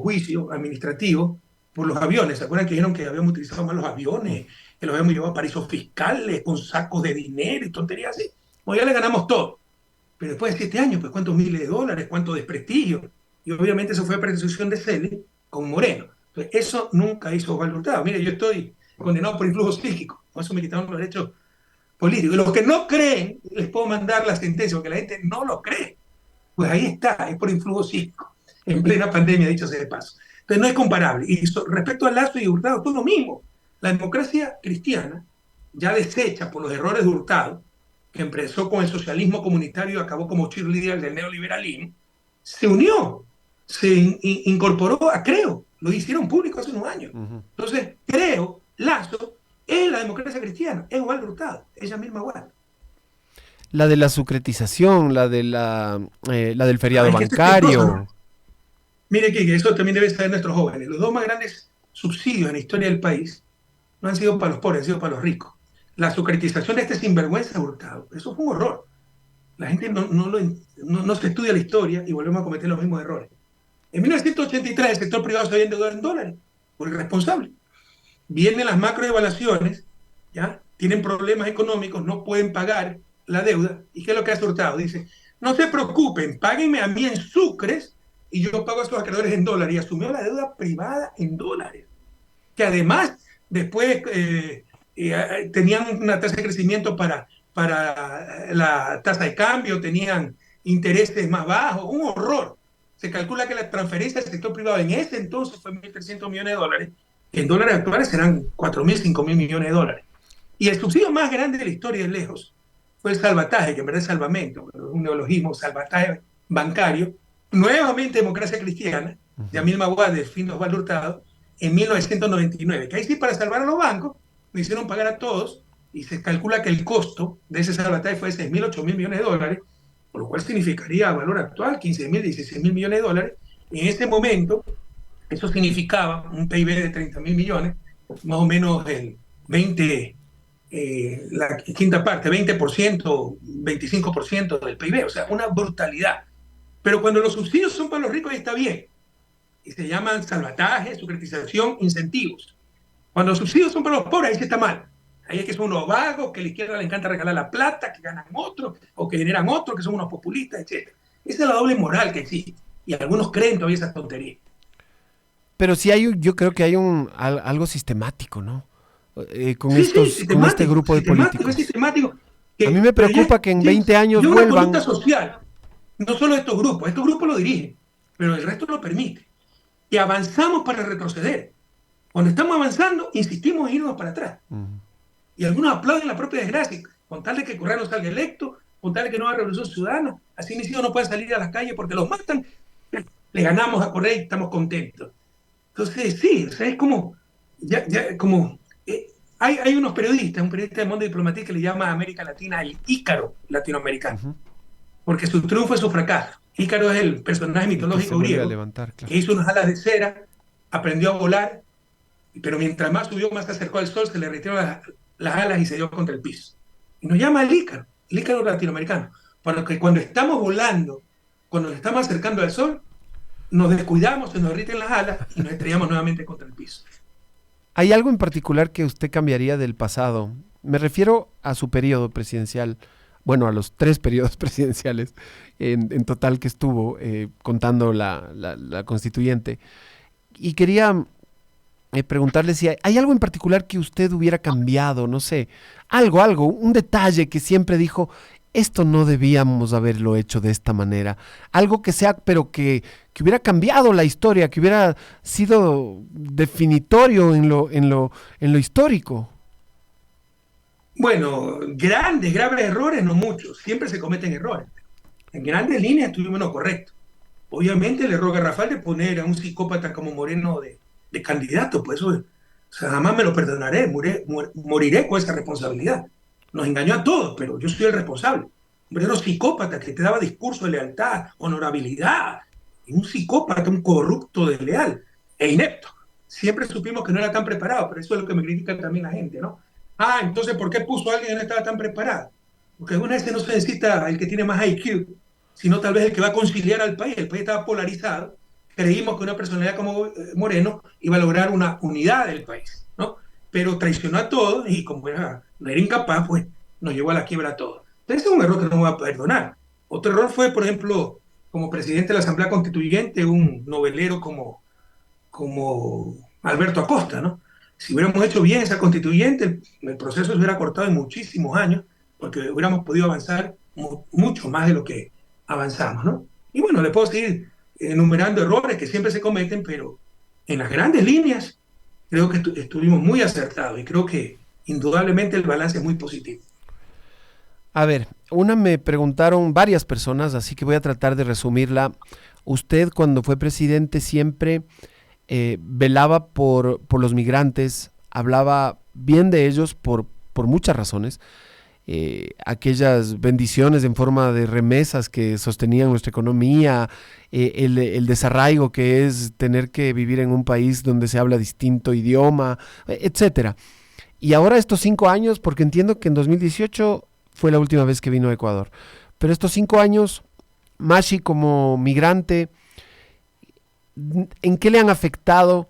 juicio administrativo por los aviones. ¿Se acuerdan que dijeron que habíamos utilizado mal los aviones? Que los habíamos llevado a paraísos fiscales con sacos de dinero y tonterías así. Bueno, ya le ganamos todo. Pero después de 7 años, pues cuántos miles de dólares, cuánto desprestigio. Y obviamente eso fue persecución de Celi con Moreno. Entonces, eso nunca hizo Osvaldo Hurtado. Mire, yo estoy condenado por influjo psíquico. Por eso me quitaron los derechos políticos. Y los que no creen, les puedo mandar la sentencia, porque la gente no lo cree. Pues ahí está, es por influjo psíquico. En plena pandemia, dicho sea de paso. Entonces no es comparable. Y respecto a Lasso y Hurtado, todo lo mismo. La democracia cristiana, ya deshecha por los errores de Hurtado, que empezó con el socialismo comunitario y acabó como cheerleader del neoliberalismo, se unió, se incorporó a Creo. Lo hicieron público hace unos años. Entonces, Creo, Lasso, es la democracia cristiana, es Osvaldo Hurtado, ella misma igual. La de la sucretización, la del feriado bancario. Mire que eso también debe saber nuestros jóvenes. Los dos más grandes subsidios en la historia del país no han sido para los pobres, han sido para los ricos. La sucretización de este sinvergüenza Hurtado, eso fue un horror. La gente no se estudia la historia y volvemos a cometer los mismos errores. En 1983 el sector privado se había endeudado en dólares por el responsable. Vienen las macroevaluaciones, ¿ya? Tienen problemas económicos, no pueden pagar la deuda. ¿Y qué es lo que hace Hurtado? Dice, no se preocupen, páguenme a mí en sucres y yo pago a sus acreedores en dólares. Y asumió la deuda privada en dólares. Que además, después tenían una tasa de crecimiento para la tasa de cambio, tenían intereses más bajos, un horror. Se calcula que la transferencia del sector privado en ese entonces fue 1.300 millones de dólares. En dólares actuales serán 4.000, 5.000 millones de dólares. Y el subsidio más grande de la historia de lejos fue el salvataje, que en verdad es salvamento, pero es un neologismo, salvataje bancario, nuevamente democracia cristiana, Yamil Maguad, del fin de Osvaldo Hurtado, en 1999. Que ahí sí, para salvar a los bancos, lo hicieron pagar a todos, y se calcula que el costo de ese salvataje fue de 6.000, 8.000 millones de dólares, por lo cual significaría a valor actual 15.000, 16.000 millones de dólares. Y en ese momento, eso significaba un PIB de 30.000 millones, más o menos el 20%, la quinta parte, 20%, 25% del PIB, o sea, una brutalidad. Pero cuando los subsidios son para los ricos, ahí está bien. Y se llaman salvataje, sucretización, incentivos. Cuando los subsidios son para los pobres, ahí sí está mal. Ahí es que son unos vagos, que a la izquierda le encanta regalar la plata, que ganan otros, o que generan otros, que son unos populistas, etc. Esa es la doble moral que existe. Y algunos creen todavía esas tonterías. Pero sí yo creo que hay algo sistemático, ¿no? Con este grupo de políticos. Es sistemático. A mí me preocupa que en 20 años vuelvan. Una conducta social, no solo estos grupos lo dirigen, pero el resto lo permite. Y avanzamos para retroceder. Cuando estamos avanzando, insistimos en irnos para atrás. Y algunos aplauden la propia desgracia, con tal de que Correa no salga electo, con tal de que no haya revolución ciudadana. Así mis hijos no pueden salir a las calles porque los matan. Le ganamos a Correa y estamos contentos. Entonces, sí, o sea, es como, hay unos periodistas, un periodista del mundo diplomático que le llama a América Latina el Ícaro latinoamericano, porque su triunfo es su fracaso. Ícaro es el personaje mitológico griego, claro, que hizo unas alas de cera, aprendió a volar, pero mientras más subió, más se acercó al sol, se le retiraron las alas y se dio contra el piso. Y nos llama el Ícaro latinoamericano, porque cuando estamos volando, cuando nos estamos acercando al sol, nos descuidamos, se nos derriten las alas y nos estrellamos nuevamente contra el piso. ¿Hay algo en particular que usted cambiaría del pasado? Me refiero a su periodo presidencial. bueno, a los 3 periodos presidenciales en total que estuvo, contando la constituyente. Y quería preguntarle si hay algo en particular que usted hubiera cambiado, no sé, algo, un detalle que siempre dijo, esto no debíamos haberlo hecho de esta manera. Algo que sea, pero que hubiera cambiado la historia, que hubiera sido definitorio en lo histórico. Bueno, grandes, graves errores, no muchos. Siempre se cometen errores. En grandes líneas estuvimos en lo correcto. Obviamente el error garrafal de poner a un psicópata como Moreno de candidato, pues eso, o sea, jamás me lo perdonaré, moriré con esa responsabilidad. Nos engañó a todos, pero yo soy el responsable. Un verdadero psicópata que te daba discurso de lealtad, honorabilidad, y un psicópata, un corrupto desleal e inepto. Siempre supimos que no era tan preparado, pero eso es lo que me critica también la gente, ¿no? Ah, entonces, ¿por qué puso a alguien que no estaba tan preparado? Porque alguna vez no se necesita el que tiene más IQ, sino tal vez el que va a conciliar al país. El país estaba polarizado. Creímos que una personalidad como Moreno iba a lograr una unidad del país, ¿no? Pero traicionó a todos y como no era incapaz, pues nos llevó a la quiebra a todos. Entonces, ese es un error que no me va a perdonar. Otro error fue, por ejemplo, como presidente de la Asamblea Constituyente, un novelero como Alberto Acosta, ¿no? Si hubiéramos hecho bien esa constituyente, el proceso se hubiera cortado en muchísimos años, porque hubiéramos podido avanzar mucho más de lo que avanzamos, ¿no? Y bueno, le puedo seguir enumerando errores que siempre se cometen, pero en las grandes líneas creo que estuvimos muy acertados y creo que indudablemente el balance es muy positivo. A ver, me preguntaron varias personas, así que voy a tratar de resumirla. Usted, cuando fue presidente, siempre velaba por los migrantes, hablaba bien de ellos por muchas razones. Aquellas bendiciones en forma de remesas que sostenían nuestra economía, el desarraigo que es tener que vivir en un país donde se habla distinto idioma, etcétera. Y ahora estos 5 años, porque entiendo que en 2018 fue la última vez que vino a Ecuador, pero estos 5 años, Mashi como migrante, ¿en qué le han afectado?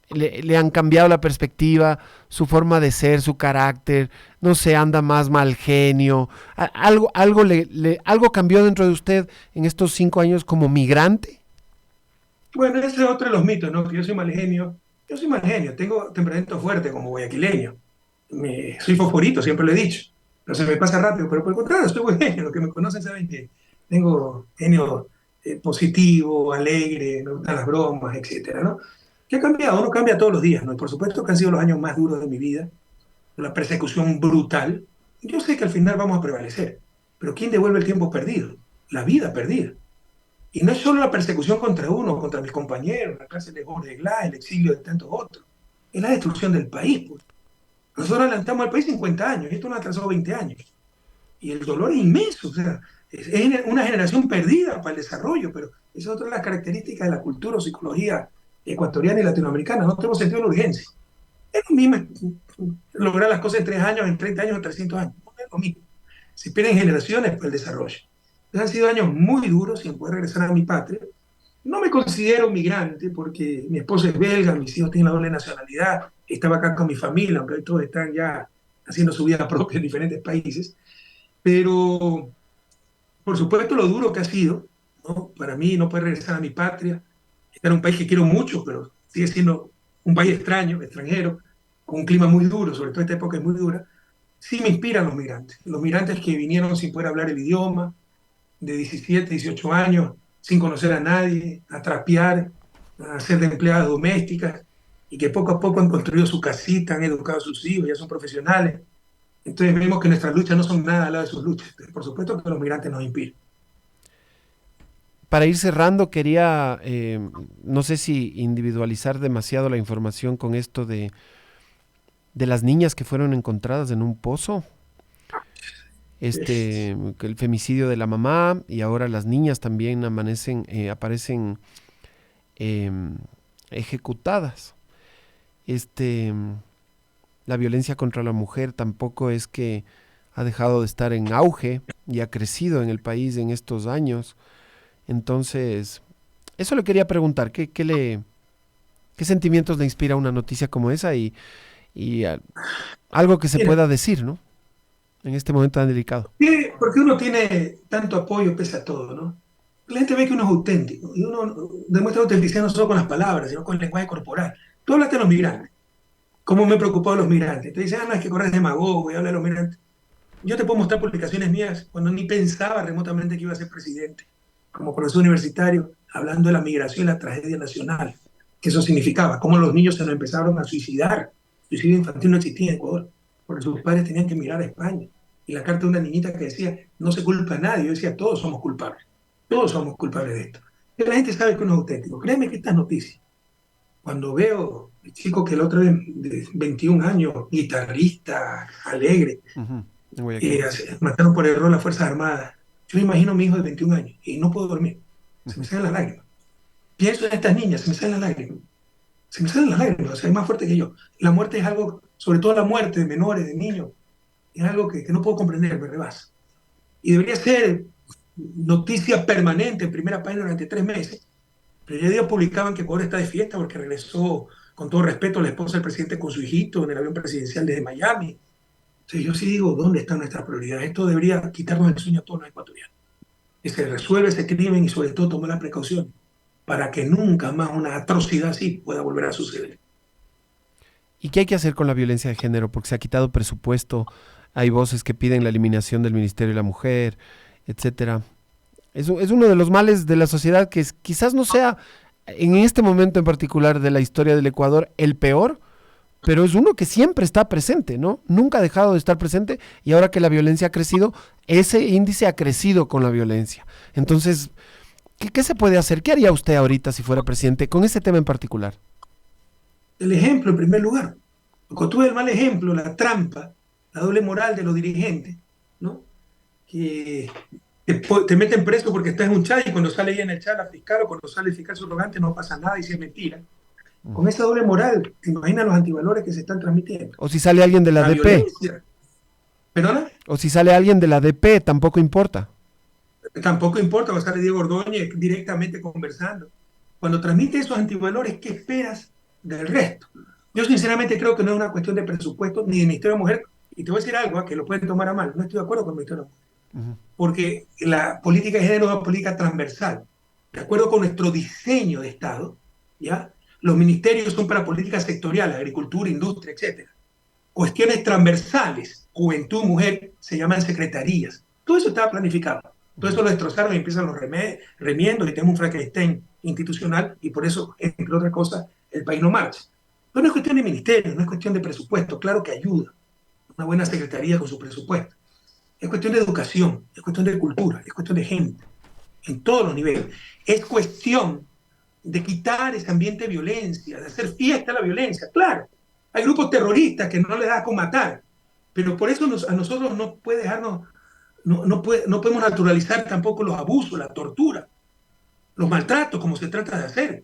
Le han cambiado la perspectiva, su forma de ser, su carácter, no sé, anda más mal genio, algo cambió dentro de usted en estos 5 años como migrante. Bueno, ese es otro de los mitos, ¿no? Que yo soy mal genio. Yo soy mal genio, tengo temperamento fuerte como guayaquileño. Soy fosforito, siempre lo he dicho. No se me pasa rápido, pero por el contrario, soy buen genio. Los que me conocen saben que tengo genio positivo, alegre, me gustan las bromas, etcétera, ¿no? ¿Qué ha cambiado? Uno cambia todos los días, ¿no? Y por supuesto que han sido los años más duros de mi vida, la persecución brutal. Yo sé que al final vamos a prevalecer, pero ¿quién devuelve el tiempo perdido? La vida perdida. Y no es solo la persecución contra uno, contra mis compañeros, la cárcel de Jorge Glass, el exilio de tantos otros. Es la destrucción del país, pues. Nosotros adelantamos al país 50 años, y esto nos atrasó 20 años. Y el dolor es inmenso, o sea, es una generación perdida para el desarrollo, pero esa es otra de las características de la cultura o psicología ecuatoriana y latinoamericana. No tenemos sentido de la urgencia. Es lo mismo lograr las cosas en 3 años, en 30 años, en 300 años. No es lo mismo. Se pierden generaciones para el desarrollo. Entonces, han sido años muy duros sin poder regresar a mi patria. No me considero migrante porque mi esposa es belga, mis hijos tienen la doble nacionalidad, estaba acá con mi familia, aunque todos están ya haciendo su vida propia en diferentes países. Pero, por supuesto, lo duro que ha sido, ¿no? Para mí no poder regresar a mi patria, estar en un país que quiero mucho, pero sigue siendo un país extraño, extranjero, con un clima muy duro, sobre todo esta época es muy dura, sí me inspiran los migrantes que vinieron sin poder hablar el idioma, de 17, 18 años, sin conocer a nadie, a trapear, a ser de empleadas domésticas, y que poco a poco han construido su casita, han educado a sus hijos, ya son profesionales. Entonces vemos que nuestras luchas no son nada al lado de sus luchas. Entonces, por supuesto que los migrantes nos inspiran. Para ir cerrando, quería, no sé si individualizar demasiado la información con esto de las niñas que fueron encontradas en un pozo. El femicidio de la mamá, y ahora las niñas también aparecen ejecutadas. La violencia contra la mujer tampoco es que ha dejado de estar en auge y ha crecido en el país en estos años. Entonces, eso le quería preguntar, ¿qué sentimientos le inspira una noticia como esa y algo que se pueda decir, ¿no? en este momento tan delicado. Sí, porque uno tiene tanto apoyo pese a todo, ¿no? La gente ve que uno es auténtico y uno demuestra autenticidad no solo con las palabras, sino con el lenguaje corporal. Tú hablaste de los migrantes. ¿Cómo me preocupó de los migrantes? Te dicen, no, es que corres demagogo y habla de los migrantes. Yo te puedo mostrar publicaciones mías cuando ni pensaba remotamente que iba a ser presidente, como profesor universitario, hablando de la migración y la tragedia nacional, que eso significaba, cómo los niños se nos empezaron a suicidar. El suicidio infantil no existía en Ecuador, porque sus padres tenían que emigrar a España. Y la carta de una niñita que decía, no se culpa a nadie, yo decía, todos somos culpables de esto. Y la gente sabe que uno es auténtico. Créeme que estas noticias, cuando veo el chico que el otro vez, de 21 años, guitarrista, alegre, mataron por error las Fuerzas Armadas. Yo me imagino a mi hijo de 21 años y no puedo dormir. Se me salen las lágrimas. Pienso en estas niñas, se me salen las lágrimas. Se me salen las lágrimas, o sea, es más fuerte que yo. La muerte es algo, sobre todo la muerte de menores, de niños, es algo que no puedo comprender, me rebasa. Y debería ser noticia permanente en primera página durante 3 meses. Pero ya días publicaban que Ecuador está de fiesta porque regresó, con todo respeto, la esposa del presidente con su hijito en el avión presidencial desde Miami. Entonces yo sí digo, ¿dónde está nuestra prioridad? Esto debería quitarnos el sueño a todos los ecuatorianos. Que se resuelva ese crimen y sobre todo tomar las precauciones para que nunca más una atrocidad así pueda volver a suceder. ¿Y qué hay que hacer con la violencia de género? Porque se ha quitado presupuesto, hay voces que piden la eliminación del Ministerio de la Mujer, etcétera. Es uno de los males de la sociedad que quizás no sea, en este momento en particular de la historia del Ecuador, el peor, pero es uno que siempre está presente, ¿no? Nunca ha dejado de estar presente y ahora que la violencia ha crecido, ese índice ha crecido con la violencia. Entonces, ¿qué se puede hacer? ¿Qué haría usted ahorita si fuera presidente con ese tema en particular? El ejemplo en primer lugar. Cuando tuve el mal ejemplo, la trampa, la doble moral de los dirigentes, ¿no? Que te meten preso porque estás en un chat y cuando sale ahí en el chat la fiscal o cuando sale el fiscal subrogante no pasa nada y si es mentira. Con esa doble moral, ¿te imaginas los antivalores que se están transmitiendo? O si sale alguien de la DP. Violencia. ¿Perdona? O si sale alguien de la DP, tampoco importa. Tampoco importa, va a salir Diego Ordóñez directamente conversando. Cuando transmite esos antivalores, ¿qué esperas del resto? Yo sinceramente creo que no es una cuestión de presupuesto ni de Ministerio de Mujer. Y te voy a decir algo que lo pueden tomar a mal. No estoy de acuerdo con el Ministerio de Mujer. Porque la política de género es una política transversal. De acuerdo con nuestro diseño de Estado, ¿ya? Los ministerios son para políticas sectoriales, agricultura, industria, etc. Cuestiones transversales, juventud, mujer, se llaman secretarías. Todo eso estaba planificado. Todo eso lo destrozaron y empiezan los remiendos y tenemos un Frankenstein institucional y por eso, entre otras cosas, el país no marcha. Pero no es cuestión de ministerio, no es cuestión de presupuesto. Claro que ayuda una buena secretaría con su presupuesto. Es cuestión de educación, es cuestión de cultura, es cuestión de gente, en todos los niveles. Es cuestión de quitar ese ambiente de violencia, de hacer fiesta a la violencia. Claro, hay grupos terroristas que no les da con matar, pero por eso a nosotros no puede dejarnos, no podemos naturalizar tampoco los abusos, la tortura, los maltratos, como se trata de hacer,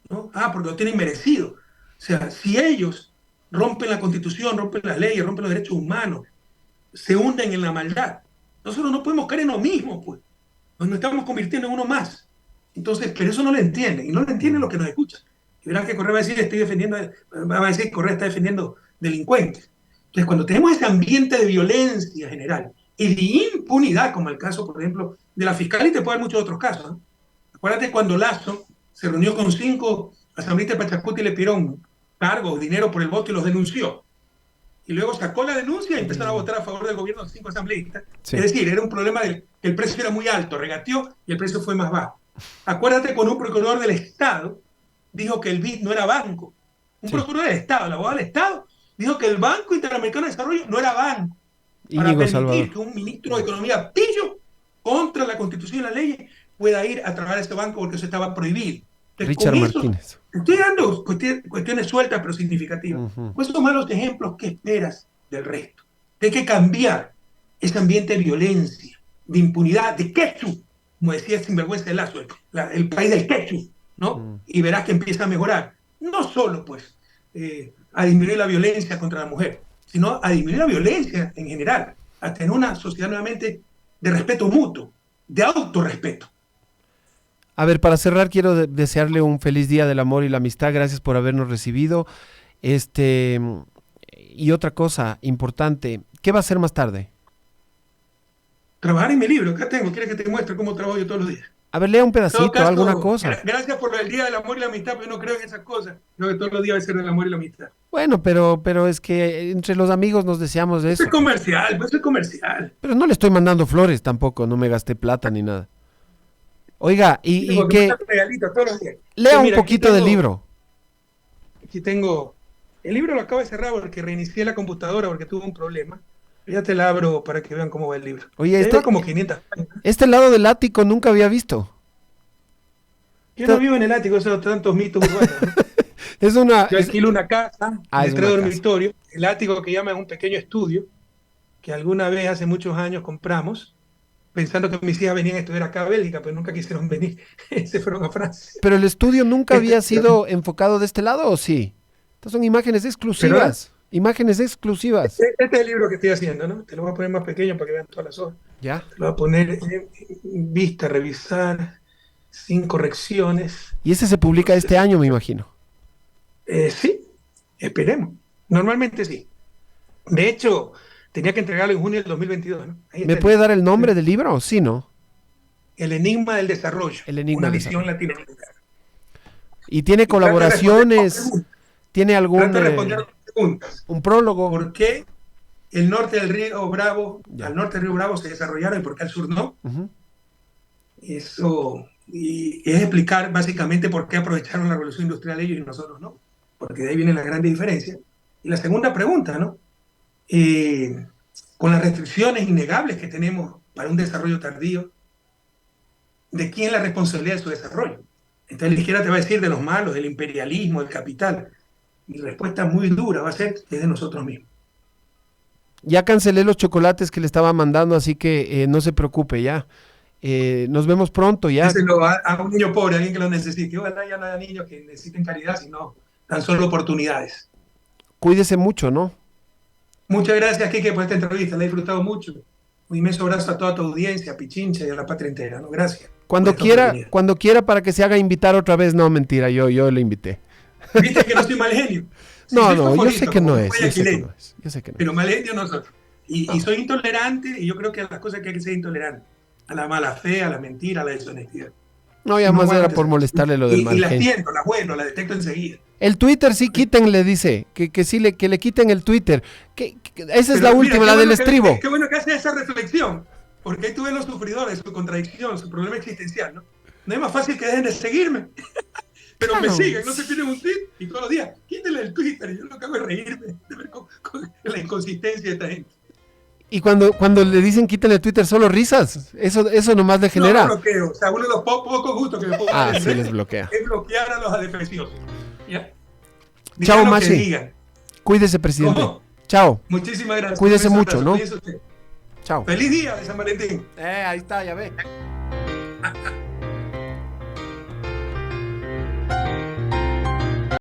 ¿no? Porque lo tienen merecido. O sea, si ellos rompen la Constitución, rompen las leyes, rompen los derechos humanos, se hunden en la maldad, nosotros no podemos caer en lo mismo, pues. Nos estamos convirtiendo en uno más. Entonces, pero eso no lo entienden, y no lo entienden los que nos escuchan. Y verán que Correa va a decir, Correa está defendiendo delincuentes. Entonces, cuando tenemos ese ambiente de violencia general y de impunidad, como el caso, por ejemplo, de la fiscal, y te puedo dar muchos otros casos, ¿no? Acuérdate cuando Lazo se reunió con 5 asambleístas de Pachacuti y le pidieron cargos, dinero por el voto y los denunció. Y luego sacó la denuncia y empezaron a votar a favor del gobierno de 5 asambleístas. Sí. Es decir, era un problema de que el precio era muy alto, regateó y el precio fue más bajo. Acuérdate cuando un procurador del Estado dijo que el BID no era banco. Un procurador del Estado, el abogado del Estado, dijo que el Banco Interamericano de Desarrollo no era banco. Para permitir Salvador. Que un ministro de Economía pillo contra la Constitución y la ley pueda ir a trabajar a ese banco porque eso estaba prohibido. Entonces, Richard Martínez. Estoy dando cuestiones sueltas pero significativas. Pues esos malos ejemplos, ¿qué esperas del resto? Hay que cambiar ese ambiente de violencia, de impunidad, de ketchup, como decía Sinvergüenza de Lazo, el país del ketchup, ¿no? Y verás que empieza a mejorar. No solo, pues, a disminuir la violencia contra la mujer, sino a disminuir la violencia en general, a tener una sociedad nuevamente de respeto mutuo, de autorrespeto. A ver, para cerrar, quiero desearle un feliz día del amor y la amistad. Gracias por habernos recibido. Y otra cosa importante, ¿qué va a hacer más tarde? Trabajar en mi libro, acá tengo. ¿Quieres que te muestre cómo trabajo yo todos los días? A ver, lea un En todo pedacito, caso, alguna cosa. Gracias por el Día del Amor y la Amistad, pero yo no creo en esas cosas. Creo que todos los días va a ser el amor y la amistad. Bueno, pero es que entre los amigos nos deseamos Eso eso. es comercial, pues eso es comercial. Pero no le estoy mandando flores tampoco, no me gasté plata ni nada. Oiga, y Porque que me dan regalitos todos los días. lea un Mira, aquí poquito del tengo- libro. Aquí tengo. El libro lo acabo de cerrar porque reinicié la computadora porque tuve un problema. Ya te la abro para que vean cómo va el libro. Oye, Ya este- lleva como 500 páginas. Este lado del ático nunca había visto. Yo no vivo en el ático, esos tantos mitos urbanos, ¿no? Es una... Yo alquilo una casa Ah, de es 3 una casa. dormitorios. El ático que llaman un pequeño estudio que alguna vez hace muchos años compramos pensando que mis hijas venían a estudiar acá a Bélgica, pero nunca quisieron venir. Se fueron a Francia. Pero el estudio nunca había sido enfocado de este lado, ¿o sí? Estas son imágenes exclusivas. Imágenes exclusivas. Este es el libro que estoy haciendo, ¿no? Te lo voy a poner más pequeño para que vean todas las hojas. ¿Ya? Te lo voy a poner en vista, revisar, sin correcciones. Y ese se publica este año, me imagino. Sí, esperemos. Normalmente sí. De hecho, tenía que entregarlo en junio del 2022, ¿no? Ahí ¿Me está puede dar el nombre del libro? Sí, ¿no? El enigma del desarrollo. El enigma una del visión latinoamericana. Y tiene Trata de colaboraciones, responder tiene algún... Trata de responder las preguntas. un prólogo. ¿Por qué el norte del río Bravo, Ya. al norte del río Bravo se desarrollaron y por qué al sur no? Ujú. Eso y es explicar básicamente por qué aprovecharon la revolución industrial ellos y nosotros no, porque de ahí viene la gran diferencia. Y la segunda pregunta, ¿no? Con las restricciones innegables que tenemos para un desarrollo tardío, ¿de quién es la responsabilidad de su desarrollo? Entonces la izquierda te va a decir de los malos, del imperialismo, del capital. Mi respuesta muy dura va a ser que es de nosotros mismos. Ya cancelé los chocolates que le estaba mandando, así que no se preocupe ya. Nos vemos pronto ya. Déselo a un niño pobre, a alguien que lo necesite. Ojalá ya no haya niños que necesiten caridad, sino tan solo oportunidades. Cuídese mucho, ¿no? Muchas gracias, Kike, por esta entrevista. La he disfrutado mucho. Un inmenso abrazo a toda tu audiencia, a Pichincha y a la patria entera, ¿no? Gracias. Cuando por esta oportunidad. cuando quiera para que se haga invitar otra vez, no, mentira, yo le invité. Viste que no soy mal genio. Sí, No, soy no, yo favorito, sé que no como es, soy yo sé que guayaquileño, no es, yo sé que no. pero mal genio no soy. Y soy intolerante, y yo creo que a las cosas que hay que ser intolerante. A la mala fe, a la mentira, a la deshonestidad. No, ya No más era aguantes. por molestarle lo del Y mal las genio. siento, las bueno, las detecto enseguida. El Twitter sí quítenle, dice, que sí que le quiten el Twitter. Esa es Pero la mira, última, qué la del bueno que- estribo. Qué bueno que hace esa reflexión, porque ahí tú ves los sufridores, su contradicción, su problema existencial, ¿no? No es más fácil que dejen de seguirme. Pero Claro. me siguen, no se piden un tweet y todos los días, quítenle el Twitter. Y yo lo que hago es reírme de ver con la inconsistencia de esta gente. Y cuando le dicen quítenle el Twitter, solo risas. Eso nomás le genera. No bloqueo. O sea, uno de los pocos gustos que me puedo Ah, dar en sí, redes les bloquea. es bloquear a los adefesiosos. ¿Ya? Chao, Digan lo que Mashi. digan. Cuídese, presidente. ¿Cómo? Chao. Muchísimas gracias. Cuídese Un beso, mucho, abrazo. ¿no? Cuídese usted. Chao. Feliz día de San Valentín. Ahí está, ya ve.